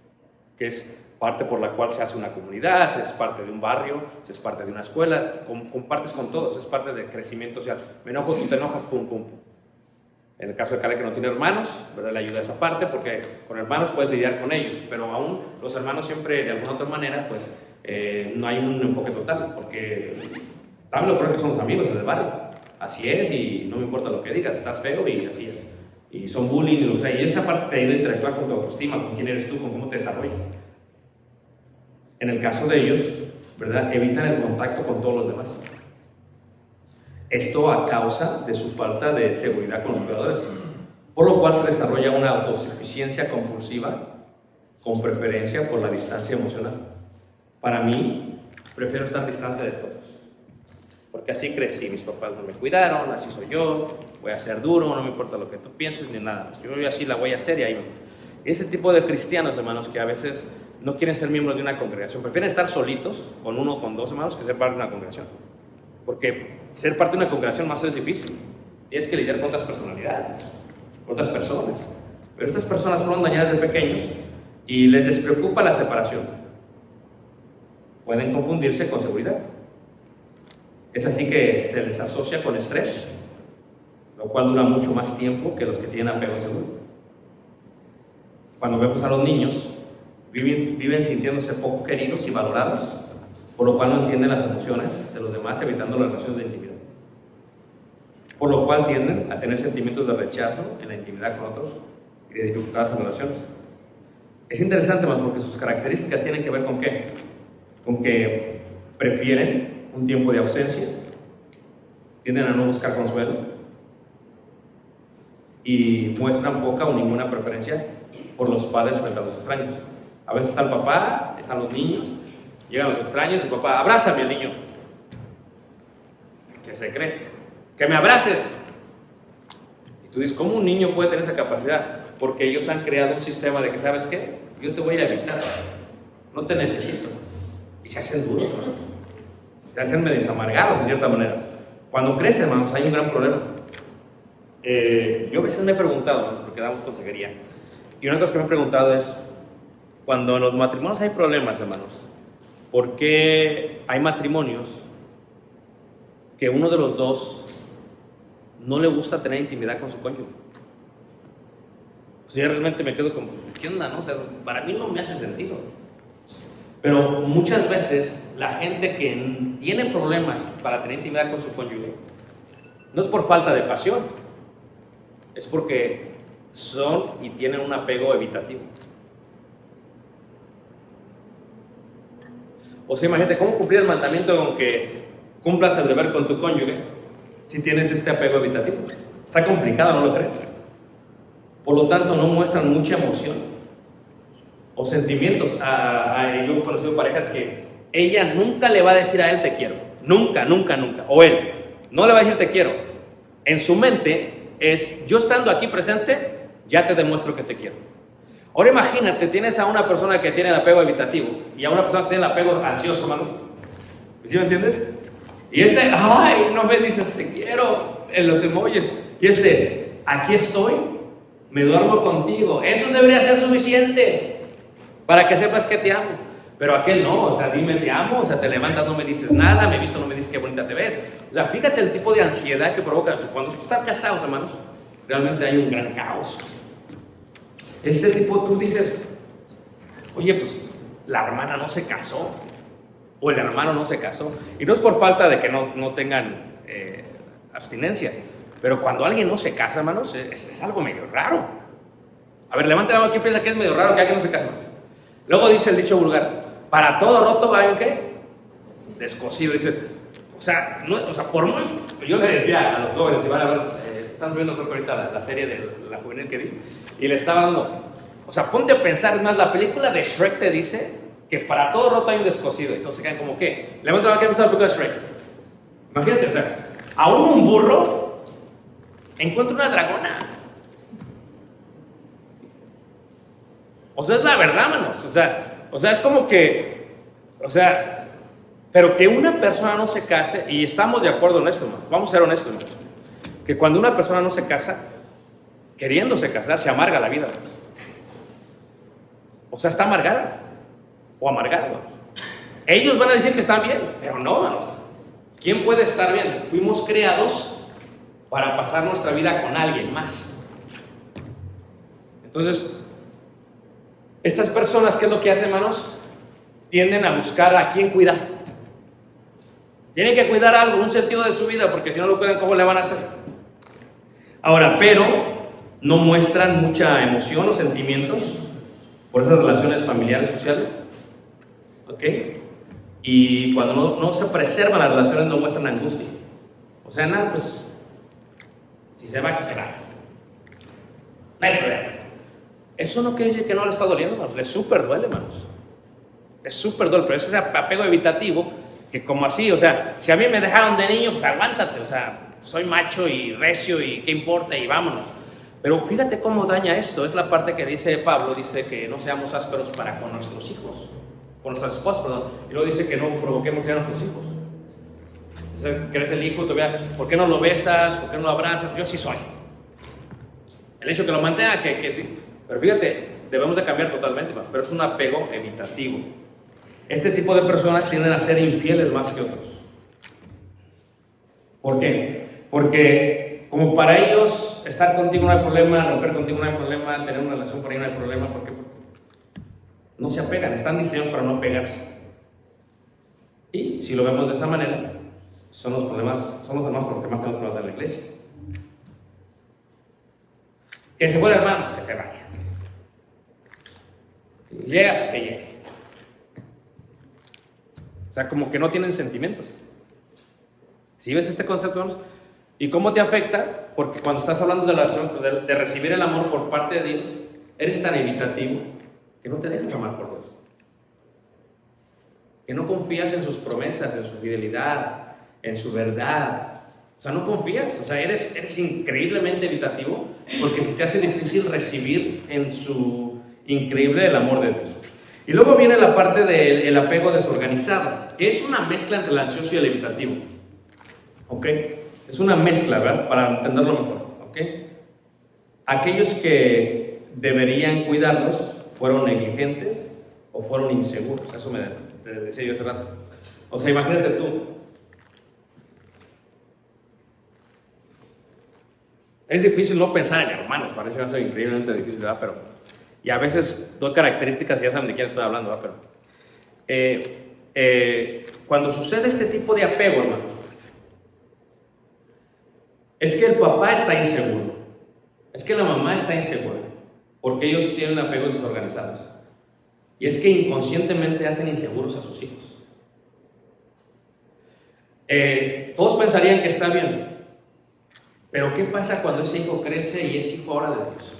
que es parte por la cual se hace una comunidad, se es parte de un barrio, se es parte de una escuela, compartes con todos, es parte del crecimiento social. Me enojo, tú te enojas, pum, pum, pum. En el caso de Kale, que no tiene hermanos, ¿verdad?, le ayuda a esa parte, porque con hermanos puedes lidiar con ellos, pero aún los hermanos siempre, de alguna otra manera, pues no hay un enfoque total, porque también lo creo que son los amigos del barrio. Así es, y no me importa lo que digas, estás feo y así es. Y son bullying y lo que sea, y esa parte te ayuda a interactuar con tu autoestima, con quién eres tú, con cómo te desarrollas. En el caso de ellos, ¿verdad?, evitan el contacto con todos los demás. Esto a causa de su falta de seguridad con los cuidadores, por lo cual se desarrolla una autosuficiencia compulsiva con preferencia por la distancia emocional. Para mí, prefiero estar distante de todos, porque así crecí, mis papás no me cuidaron, así soy yo, voy a ser duro, no me importa lo que tú pienses ni nada más. Yo así la voy a hacer y ahí me voy. Ese tipo de cristianos, hermanos, que a veces no quieren ser miembros de una congregación, prefieren estar solitos, con uno o con dos hermanos, que ser parte de una congregación. Porque ser parte de una congregación más es difícil. Tienes que lidiar con otras personalidades, con otras personas. Pero estas personas fueron dañadas de pequeños y les despreocupa la separación. Pueden confundirse con seguridad. Es así que se les asocia con estrés, lo cual dura mucho más tiempo que los que tienen apego seguro. Cuando vemos a los niños, viven sintiéndose poco queridos y valorados, por lo cual no entienden las emociones de los demás, evitando las relaciones de intimidad. Por lo cual tienden a tener sentimientos de rechazo en la intimidad con otros y de dificultades en relaciones. Es interesante más porque sus características tienen que ver con ¿qué? Con que prefieren un tiempo de ausencia, tienden a no buscar consuelo y muestran poca o ninguna preferencia por los padres frente a los extraños. A veces está el papá, están los niños, llegan los extraños y el papá, abrázame al niño. ¿Qué se cree? ¡Que me abraces! Y tú dices, ¿cómo un niño puede tener esa capacidad? Porque ellos han creado un sistema de que, ¿sabes qué? Yo te voy a evitar, no te necesito. Y se hacen duros, hermanos. Se hacen medio amargados, de cierta manera. Cuando crecen, hermanos, hay un gran problema. Yo a veces me he preguntado, hermanos, porque damos consejería, y una cosa que me he preguntado es, cuando en los matrimonios hay problemas, hermanos, ¿por qué hay matrimonios que uno de los dos no le gusta tener intimidad con su cónyuge? Pues yo realmente me quedo como, ¿qué onda, no? O sea, para mí no me hace sentido. Pero muchas veces la gente que tiene problemas para tener intimidad con su cónyuge no es por falta de pasión, es porque son y tienen un apego evitativo. O sea, imagínate, ¿cómo cumplir el mandamiento con que cumplas el deber con tu cónyuge si tienes este apego evitativo? Está complicado, ¿no lo crees? Por lo tanto, no muestran mucha emoción o sentimientos. Yo he conocido parejas que ella nunca le va a decir a él te quiero. Nunca, nunca, nunca. O él no le va a decir te quiero. En su mente es, yo estando aquí presente, ya te demuestro que te quiero. Ahora imagínate, tienes a una persona que tiene el apego evitativo y a una persona que tiene el apego ansioso, hermano. ¿Sí me entiendes? Y ay, no me dices te quiero en los emojis. Y aquí estoy, me duermo contigo. Eso debería ser suficiente para que sepas que te amo. Pero aquel no, o sea, dime te amo, o sea, te levantas, no me dices nada, me visto, no me dices qué bonita te ves. O sea, fíjate el tipo de ansiedad que provoca eso. Cuando están casados, hermanos, realmente hay un gran caos. Ese tipo, tú dices, oye, pues la hermana no se casó, o el hermano no se casó. Y no es por falta de que no tengan abstinencia, pero cuando alguien no se casa, hermanos, es algo medio raro. A ver, levanta la mano, ¿quién piensa que es medio raro que alguien no se case, hermanos? Luego dice el dicho vulgar, para todo roto hay un ¿qué? Descosido. Dices, o sea, por muy... Yo le decía a los jóvenes, si van a ver, están subiendo creo que ahorita la serie de la juvenil que di, y le estaba dando, O sea, ponte a pensar, es más, la película de Shrek te dice que para todo roto hay un descosido. Entonces quedan como que, levanta la mano que ha visto la película de Shrek. Imagínate, o sea, aún un burro encuentra una dragona. O sea, es la verdad, manos. O sea, es como que, o sea, pero que una persona no se case, y estamos de acuerdo en esto, manos. Vamos a ser honestos, manos. Que cuando una persona no se casa, queriéndose casar, se amarga la vida, manos. O sea, está amargada o amargado, manos. Ellos van a decir que están bien, pero no, manos. ¿Quién puede estar bien? Fuimos creados para pasar nuestra vida con alguien más. Entonces, estas personas, ¿qué es lo que hacen, hermanos? Tienden a buscar a quién cuidar. Tienen que cuidar algo, un sentido de su vida, porque si no lo cuidan, ¿cómo le van a hacer? Ahora, pero no muestran mucha emoción o sentimientos por esas relaciones familiares, sociales. ¿Ok? Y cuando no se preservan las relaciones, no muestran angustia. O sea, nada, pues, si se va, que se va. No hay problema. Eso no quiere decir que no le está doliendo, hermanos. Le súper duele, hermanos. Es súper duele, pero eso es apego evitativo, que como así, o sea, si a mí me dejaron de niño, pues aguántate, o sea, soy macho y recio y qué importa y vámonos. Pero fíjate cómo daña esto. Es la parte que dice Pablo, dice que no seamos ásperos para con nuestros hijos, con nuestras esposas, perdón. Y luego dice que no provoquemos a nuestros hijos. O sea, que eres el hijo, todavía, ¿por qué no lo besas? ¿Por qué no lo abrazas? Yo sí soy. El hecho que lo mantenga, que sí. Pero fíjate, debemos de cambiar totalmente más, pero es un apego evitativo. Este tipo de personas tienden a ser infieles más que otros. ¿Por qué? Porque como para ellos estar contigo no hay problema, romper contigo no hay problema, tener una relación por ahí no hay problema, ¿por qué? Porque no se apegan, están diseñados para no pegarse. Y si lo vemos de esa manera, son los problemas, son los hermanos con los que más tenemos problemas en la iglesia. Que se vuelve hermanos, que se vaya. Llega, pues que llegue. O sea, como que no tienen sentimientos. ¿Sí ves este concepto, hermanos? ¿Y cómo te afecta? Porque cuando estás hablando de la relación, de recibir el amor por parte de Dios, eres tan evitativo que no te dejas amar por Dios. Que no confías en sus promesas, en su fidelidad, en su verdad. O sea, no confías. O sea, eres increíblemente evitativo porque se te hace difícil recibir en su increíble el amor de Dios. Y luego viene la parte del apego desorganizado, que es una mezcla entre el ansioso y el evitativo. ¿Ok? Es una mezcla, ¿verdad? Para entenderlo mejor. ¿Ok? Aquellos que deberían cuidarlos fueron negligentes o fueron inseguros. Eso te decía yo hace rato. O sea, imagínate tú. Es difícil no pensar en hermanos, parece que va a ser increíblemente difícil, ¿verdad? Pero, y a veces doy características y ya saben de quién estoy hablando, ¿verdad? Pero cuando sucede este tipo de apego, hermanos, es que el papá está inseguro, es que la mamá está insegura, porque ellos tienen apegos desorganizados. Y es que inconscientemente hacen inseguros a sus hijos. Todos pensarían que está bien, pero ¿qué pasa cuando ese hijo crece y es hijo ahora de Dios?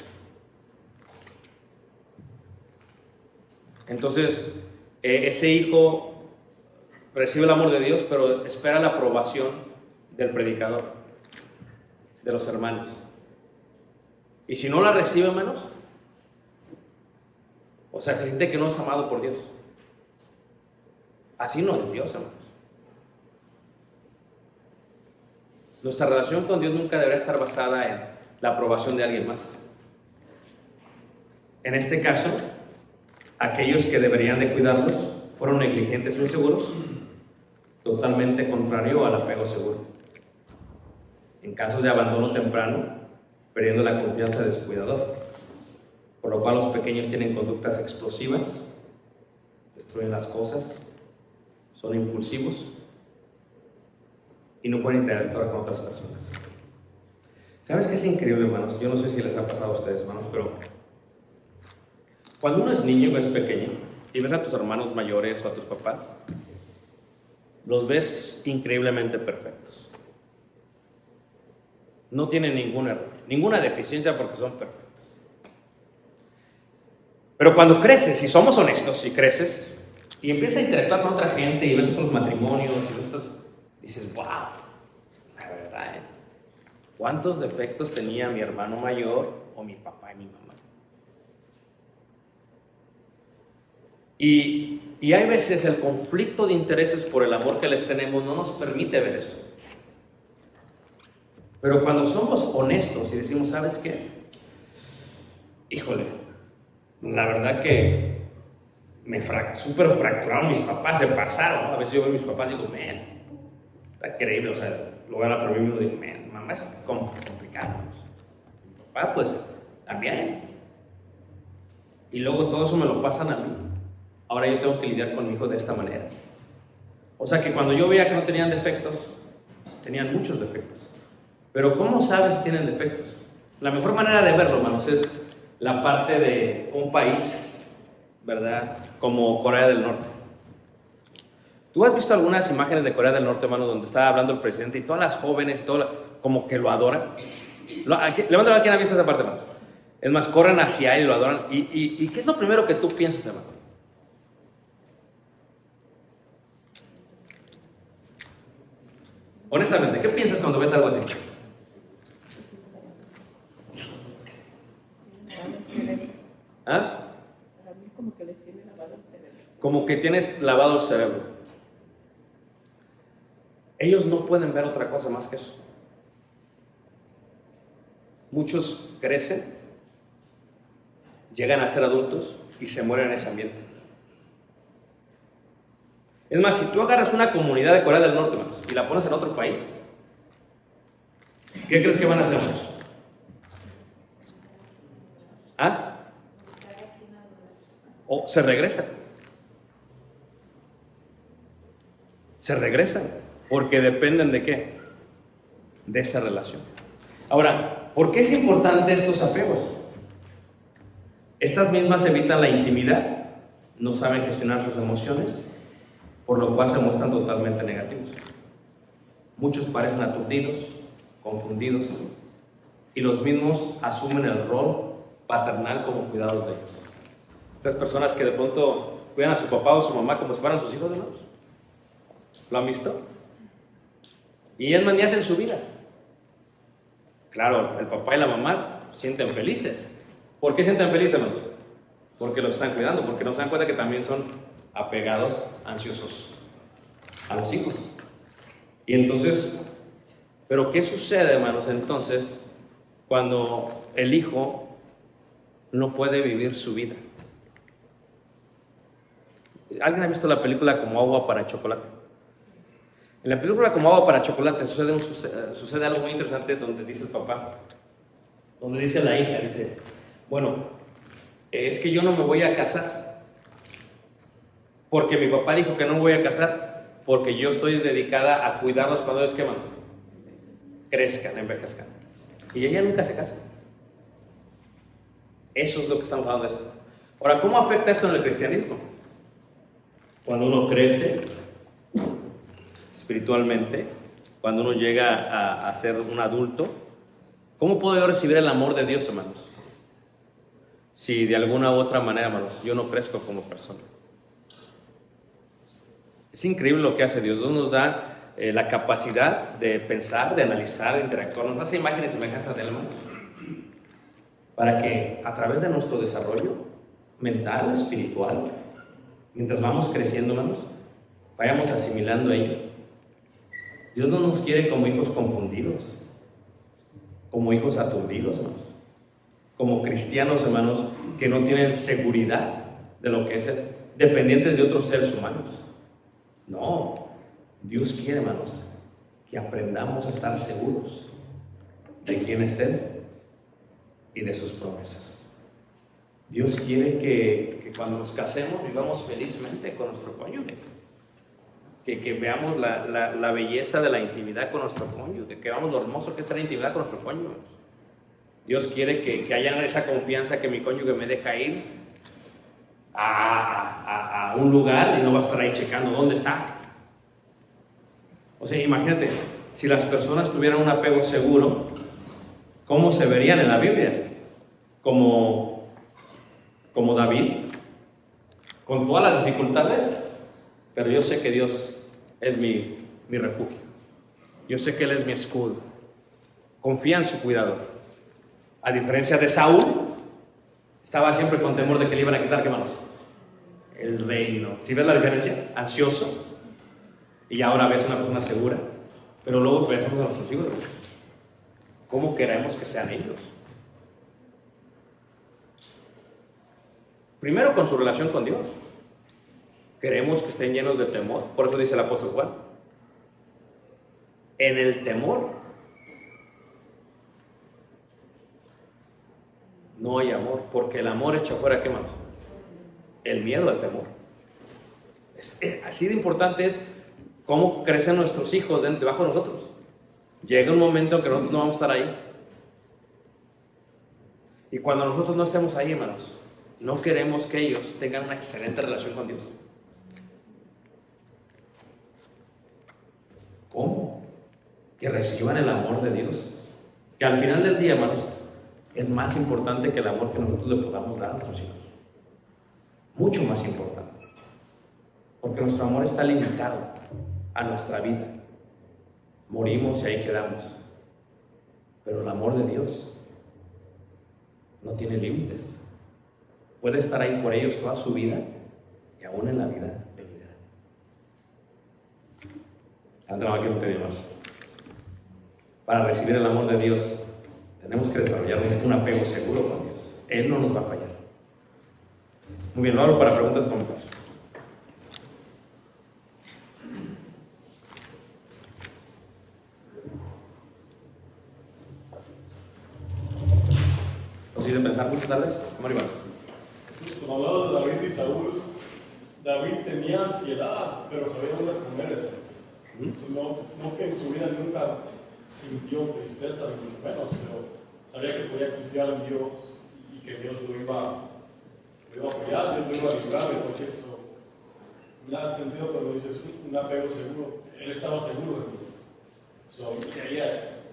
Entonces, ese hijo recibe el amor de Dios, pero espera la aprobación del predicador, de los hermanos. Y si no la recibe, hermanos, o sea, se siente que no es amado por Dios. Así no es Dios, hermanos. Nuestra relación con Dios nunca deberá estar basada en la aprobación de alguien más. En este caso, aquellos que deberían de cuidarlos fueron negligentes o inseguros, totalmente contrario al apego seguro. En casos de abandono temprano, perdiendo la confianza de su cuidador, por lo cual los pequeños tienen conductas explosivas, destruyen las cosas, son impulsivos y no pueden interactuar con otras personas. ¿Sabes qué es increíble, hermanos? Yo no sé si les ha pasado a ustedes, hermanos, pero cuando uno es niño o es pequeño y ves a tus hermanos mayores o a tus papás, los ves increíblemente perfectos. No tienen ningún error, ninguna deficiencia porque son perfectos. Pero cuando creces, si somos honestos, si creces y empiezas a interactuar con otra gente y ves otros matrimonios y ves otros, dices, wow, la verdad, ¿cuántos defectos tenía mi hermano mayor o mi papá y mi mamá? Y hay veces el conflicto de intereses por el amor que les tenemos no nos permite ver eso. Pero cuando somos honestos y decimos, ¿sabes qué? Híjole, la verdad que me súper fracturaron mis papás, se pasaron, ¿no? A veces yo veo a mis papás y digo, man, está increíble, o sea, lo veo a por mí mismo y digo, man, mamá es complicado. Mi papá, pues, también. Y luego todo eso me lo pasan a mí. Ahora yo tengo que lidiar con mi hijo de esta manera. O sea que cuando yo veía que no tenían defectos, tenían muchos defectos. Pero ¿cómo sabes si tienen defectos? La mejor manera de verlo, hermanos, es la parte de un país, ¿verdad? Como Corea del Norte. ¿Tú has visto algunas imágenes de Corea del Norte, hermano, donde está hablando el presidente y todas las jóvenes, como que lo adoran? Levántalo a quien ha visto esa parte, hermanos. Es más, corren hacia él y lo adoran. ¿Y qué es lo primero que tú piensas, hermano? Honestamente, ¿qué piensas cuando ves algo así? ¿Ah? Como que tienes lavado el cerebro. Ellos no pueden ver otra cosa más que eso. Muchos crecen, llegan a ser adultos y se mueren en ese ambiente. Es más, si tú agarras una comunidad de Corea del Norte, hermanos, y la pones en otro país, ¿qué crees que van a hacer, hermanos? ¿Ah? O se regresan. Se regresan, porque dependen de qué? De esa relación. Ahora, ¿por qué es importante estos apegos? Estas mismas evitan la intimidad, no saben gestionar sus emociones, por lo cual se muestran totalmente negativos. Muchos parecen aturdidos, confundidos, y los mismos asumen el rol paternal como cuidados de ellos. Estas personas que de pronto cuidan a su papá o su mamá como si fueran sus hijos, hermanos. ¿Lo han visto? Y ellas ni hacen su vida. Claro, el papá y la mamá sienten felices. ¿Por qué sienten felices, hermanos? Porque lo están cuidando, porque no se dan cuenta que también son apegados, ansiosos a los hijos. Y entonces, ¿pero qué sucede, hermanos, entonces, cuando el hijo no puede vivir su vida? ¿Alguien ha visto la película Como agua para chocolate? En la película Como agua para chocolate sucede algo muy interesante donde dice el papá, donde dice la hija, dice, bueno, es que yo no me voy a casar porque mi papá dijo que no me voy a casar porque yo estoy dedicada a cuidarlos cuando ellos crezcan, envejezcan. Y ella nunca se casa. Eso es lo que estamos hablando de esto. Ahora, ¿cómo afecta esto en el cristianismo? Cuando uno crece espiritualmente, cuando uno llega a ser un adulto, ¿cómo puedo yo recibir el amor de Dios, hermanos? Si de alguna u otra manera, hermanos, yo no crezco como persona. Es increíble lo que hace Dios. Dios nos da la capacidad de pensar, de analizar, de interactuar. Nos hace imágenes y semejanzas de él, hermanos, para que a través de nuestro desarrollo mental, espiritual, mientras vamos creciendo, hermanos, vayamos asimilando ello. Dios no nos quiere como hijos confundidos, como hijos aturdidos, hermanos, como cristianos, hermanos, que no tienen seguridad de lo que es ser dependientes de otros seres humanos. No, Dios quiere, hermanos, que aprendamos a estar seguros de quién es Él y de sus promesas. Dios quiere que cuando nos casemos vivamos felizmente con nuestro cónyuge, que veamos la belleza de la intimidad con nuestro cónyuge, que veamos lo hermoso que es la intimidad con nuestro cónyuge. Dios quiere que haya esa confianza que mi cónyuge me deja ir a un lugar y no va a estar ahí checando dónde está. O sea, imagínate, si las personas tuvieran un apego seguro, ¿cómo se verían en la Biblia? Como como David, con todas las dificultades, pero yo sé que Dios es mi refugio. Yo sé que Él es mi escudo. Confía en su cuidado. A diferencia de Saúl, estaba siempre con temor de que le iban a quitar, ¿qué manos? El reino. ¿Sí ves la diferencia? Ansioso. Y ahora ves una persona segura. Pero luego pensamos a nuestros hijos. ¿Cómo queremos que sean ellos? Primero con su relación con Dios. Queremos que estén llenos de temor. Por eso dice el apóstol Juan. En el temor no hay amor, porque el amor echa fuera, ¿qué más? El miedo al temor. Así de importante es cómo crecen nuestros hijos debajo de nosotros. Llega un momento en que nosotros no vamos a estar ahí. Y cuando nosotros no estemos ahí, hermanos, no queremos que ellos tengan una excelente relación con Dios. ¿Cómo? Que reciban el amor de Dios. Que al final del día, hermanos, es más importante que el amor que nosotros le podamos dar a nuestros hijos. Mucho más importante. Porque nuestro amor está limitado a nuestra vida. Morimos y ahí quedamos. Pero el amor de Dios no tiene límites. Puede estar ahí por ellos toda su vida y aún en la vida venidera. Antes aquí no tenemos. Para recibir el amor de Dios tenemos que desarrollar un apego seguro con Dios. Él no nos va a fallar. Muy bien, lo abro para preguntas y comentarios. ¿Os hice pensar mucho tal vez? ¿Cómo iba? Cuando hablamos de David y Saúl, David tenía ansiedad, pero sabía dónde poner esa ansiedad. No que en su vida nunca sintió tristeza, ni mucho menos, pero sabía que podía confiar en Dios y que Dios lo iba a apoyar, Dios lo iba a librar de cualquier cosa. Me da sentido cuando dices un apego seguro. Él estaba seguro de Dios.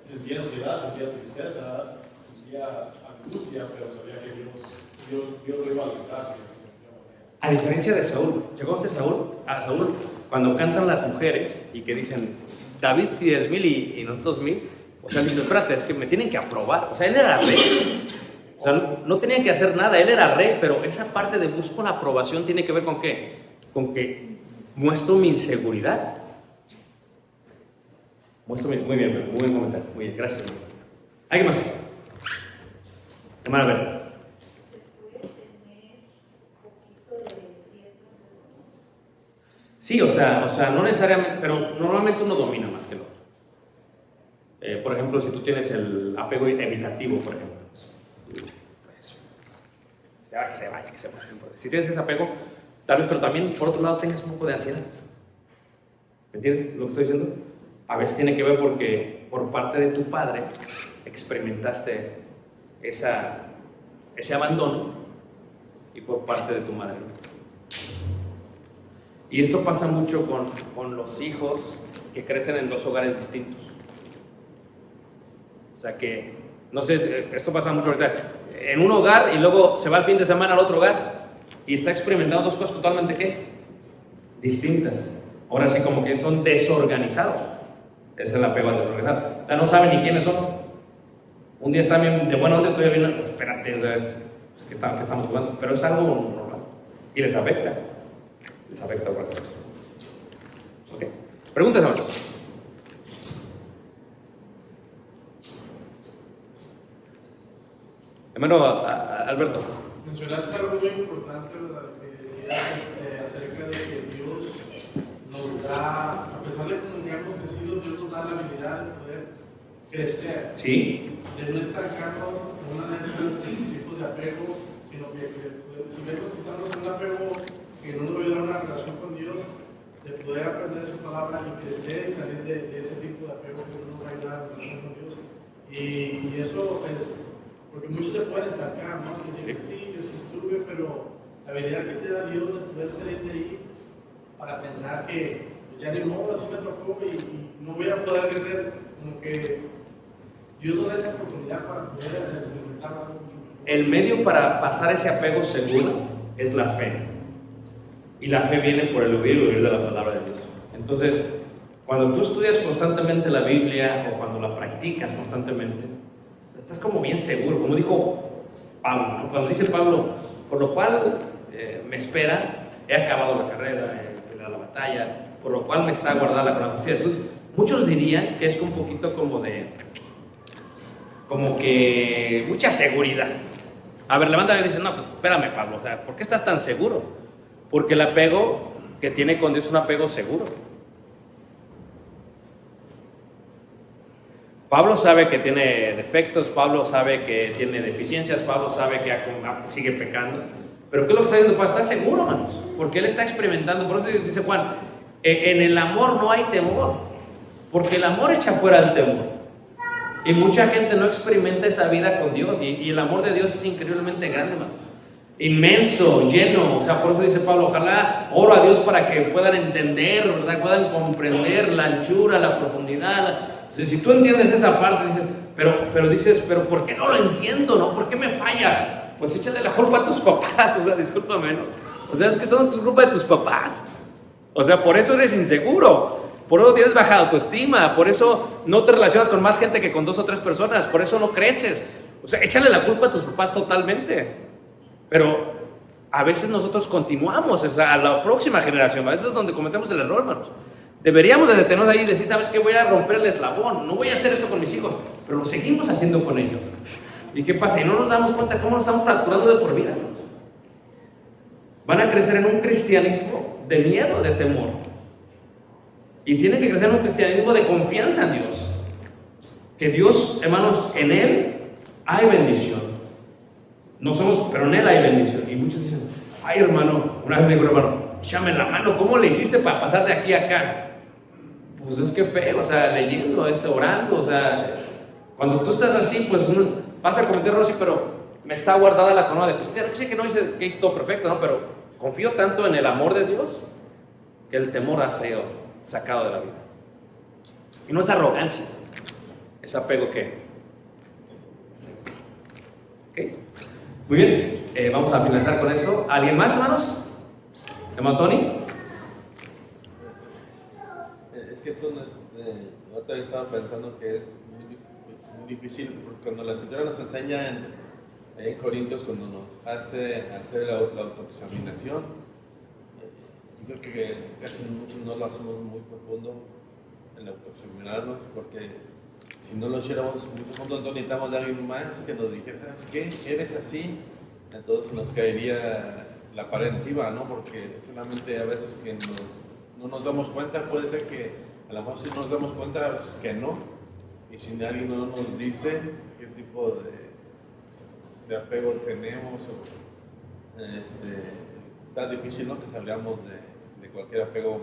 Sentía ansiedad, sentía tristeza, sentía angustia, pero sabía que Dios lo iba a librar. A diferencia de Saúl, llegó a Saúl cuando cantan las mujeres y que dicen David 10,000 y nosotros 1,000, o sea, dice, espérate, es que me tienen que aprobar. O sea, él era rey. O sea, no tenían que hacer nada, él era rey, pero esa parte de busco la aprobación tiene que ver con ¿qué? Con que muestro mi inseguridad. Muy bien comentario. Muy bien, gracias. ¿Alguien más? Hermana, a ver. Sí, o sea, no necesariamente, pero normalmente uno domina más que el otro. Por ejemplo, si tú tienes el apego evitativo, por ejemplo. Que se vaya. Si tienes ese apego, tal vez, pero también por otro lado tengas un poco de ansiedad. ¿Me entiendes lo que estoy diciendo? A veces tiene que ver porque por parte de tu padre experimentaste ese abandono y por parte de tu madre. Y esto pasa mucho con los hijos que crecen en dos hogares distintos. O sea que, no sé, esto pasa mucho ahorita. En un hogar y luego se va el fin de semana al otro hogar y está experimentando dos cosas totalmente, ¿qué? Distintas. Ahora sí como que son desorganizados. Es el apego al desorganizado. O sea, no saben ni quiénes son. Un día están bien de buena onda y otro día vienen, espérate, o sea, pues, ¿qué estamos jugando? Pero es algo normal. Y les afecta. Les afecta a cualquier cosa. ¿Ok? Preguntas, hermanos. Hermano Alberto. Mencionaste algo muy importante, ¿verdad? Que decías acerca de que Dios nos da, a pesar de que hemos crecido, Dios nos da la habilidad de poder crecer. Sí. De no estancarnos en uno de estos tipos de apego, sino que si vemos que estamos en un apego que no nos va a ayudar a una relación con Dios, de poder aprender su palabra y crecer y salir de ese tipo de apego que no nos va a ayudar a la relación con Dios. Y eso es. Porque muchos se pueden estancar, ¿no? Que dicen que sí, que se estuve, pero la habilidad que te da Dios de poder salir de ahí para pensar que pues ya ni modo, así me tocó y no voy a poder crecer, como que Dios nos da esa oportunidad para poder experimentar algo mucho mejor. el medio para pasar ese apego seguro es la fe. Y la fe viene por el oír de la palabra de Dios. Entonces, cuando tú estudias constantemente la Biblia o cuando la practicas constantemente, estás como bien seguro, como dijo Pablo, ¿no? Cuando dice Pablo, por lo cual me espera, he acabado la carrera, he peleado la batalla, por lo cual me está guardada la corona de justicia. Entonces, muchos dirían que es un poquito como que mucha seguridad. A ver, levántame y dice, no, pues espérame, Pablo, o sea, ¿por qué estás tan seguro? Porque el apego que tiene con Dios es un apego seguro. Pablo sabe que tiene defectos, Pablo sabe que tiene deficiencias, Pablo sabe que sigue pecando. Pero ¿qué es lo que está diciendo Pablo? Está seguro, hermanos, porque él está experimentando. Por eso dice Juan, en el amor no hay temor, porque el amor echa fuera el temor. Y mucha gente no experimenta esa vida con Dios, y el amor de Dios es increíblemente grande, hermanos. Inmenso, lleno. O sea, por eso dice Pablo, ojalá oro a Dios para que puedan entender, ¿verdad? Puedan comprender la anchura, la profundidad. O sea, si tú entiendes esa parte, dices, pero ¿por qué no lo entiendo, no? ¿Por qué me falla? Pues échale la culpa a tus papás, o sea, discúlpame, ¿no? O sea, es que son culpa de tus papás. O sea, por eso eres inseguro. Por eso tienes baja autoestima, por eso no te relacionas con más gente que con 2 o 3 personas, por eso no creces. O sea, échale la culpa a tus papás totalmente. Pero a veces nosotros continuamos, o sea, a la próxima generación, a veces es donde cometemos el error, hermanos. Deberíamos de detenernos ahí y decir, ¿sabes qué? Voy a romper el eslabón, no voy a hacer esto con mis hijos, pero lo seguimos haciendo con ellos. ¿Y qué pasa? Y no nos damos cuenta cómo nos estamos fracturando de por vida, hermanos. Van a crecer en un cristianismo de miedo, de temor. Y tienen que crecer en un cristianismo de confianza en Dios. Que Dios, hermanos, en Él hay bendición. No somos, pero en Él hay bendición. Y muchos dicen, ay, hermano, una vez me dijo, hermano, échame la mano, ¿cómo le hiciste para pasar de aquí a acá? Pues es que feo, o sea, leyendo, orando, o sea, cuando tú estás así, pues vas a cometer errores, pero me está guardada la corona de justicia. Yo sé que no dice que hice todo perfecto, ¿no? Pero confío tanto en el amor de Dios que el temor ha sido sacado de la vida. Y no es arrogancia, es apego que. ¿Ok? Muy bien, vamos a finalizar con eso. ¿Alguien más, hermanos? ¿Hermano Tony? Es que eso no es, ahorita estaba pensando que es muy difícil, porque cuando la Escritura nos enseña en Corintios, cuando nos hace hacer la autoexaminación, yo creo que casi no lo hacemos muy profundo, el autoexaminarnos, porque si no lo hiciéramos muy profundo, entonces necesitamos de alguien más que nos dijera, ¿sabes qué? ¿Eres así? Entonces nos caería la pared encima, ¿no? Porque solamente a veces que no nos damos cuenta, puede ser que a lo mejor si nos damos cuenta es que no, y si alguien no nos dice qué tipo de apego tenemos, o está difícil, ¿no? Que salgamos de cualquier apego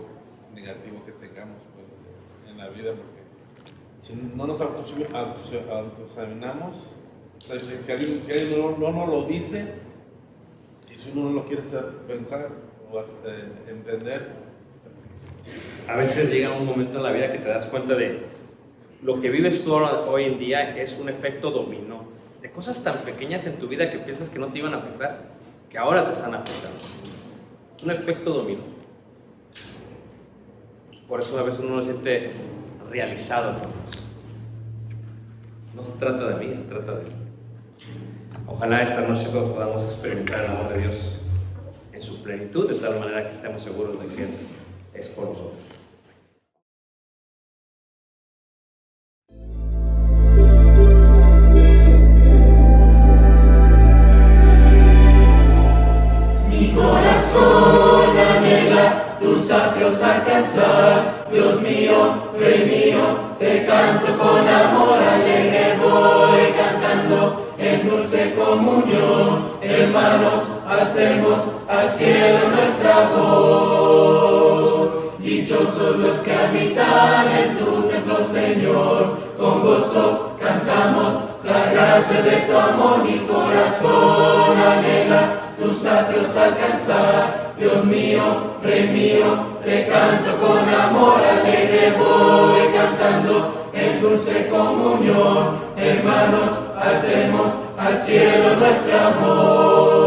negativo que tengamos, pues, en la vida, porque si no nos autoexaminamos, o sea, si alguien no nos lo dice, y si uno no lo quiere hacer pensar o hasta entender. A veces llega un momento en la vida que te das cuenta de lo que vives tú hoy en día es un efecto dominó, de cosas tan pequeñas en tu vida que piensas que no te iban a afectar, que ahora te están afectando. Es un efecto dominó. Por eso a veces uno se siente realizado por Dios. No se trata de mí, se trata de Él. Ojalá esta noche todos podamos experimentar el amor de Dios en su plenitud, de tal manera que estemos seguros de que Él es por nosotros. Mi corazón anhela tus atrios alcanzar, Dios mío, Rey mío, te canto con amor alegre, voy cantando en dulce comunión. Hermanos, alcemos al cielo nuestra voz. Dichosos los que habitan en tu templo, Señor, con gozo cantamos la gracia de tu amor. Mi corazón anhela tus atrios alcanzar, Dios mío, Rey mío, te canto con amor alegre, voy cantando en dulce comunión, hermanos, hacemos al cielo nuestro amor.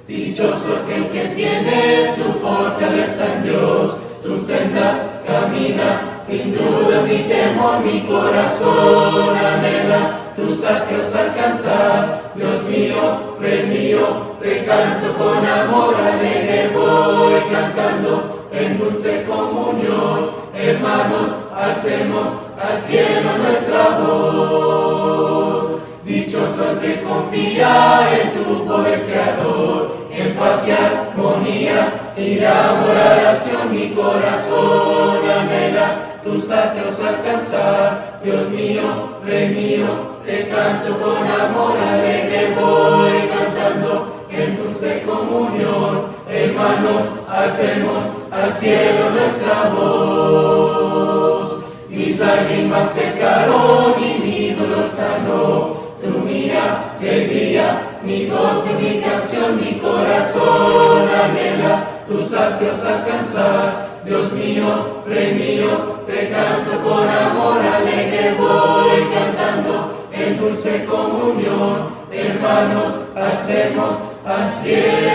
Dichoso el que tiene su fortaleza en Dios, sus sendas camina, sin dudas ni temor, mi corazón anhela tus atrios alcanzar. Dios mío, Rey mío, te canto con amor alegre, voy cantando en dulce comunión. Hermanos, alcemos al cielo nuestra voz. Dichoso el que confía en tu poder creador, en paz y armonía irá a morar a Sion. Mi corazón anhela tus atrios alcanzar. Dios mío, Rey mío, te canto con amor alegre, voy cantando en dulce comunión. Hermanos, alcemos al cielo nuestra voz. Mis lágrimas secaron y mi dolor sanó, tu mi alegría, mi gozo y mi canción. Mi corazón anhela tus atrios alcanzar. Dios mío, Rey mío, te canto con amor alegre, voy cantando en dulce comunión. Hermanos, alcemos al cielo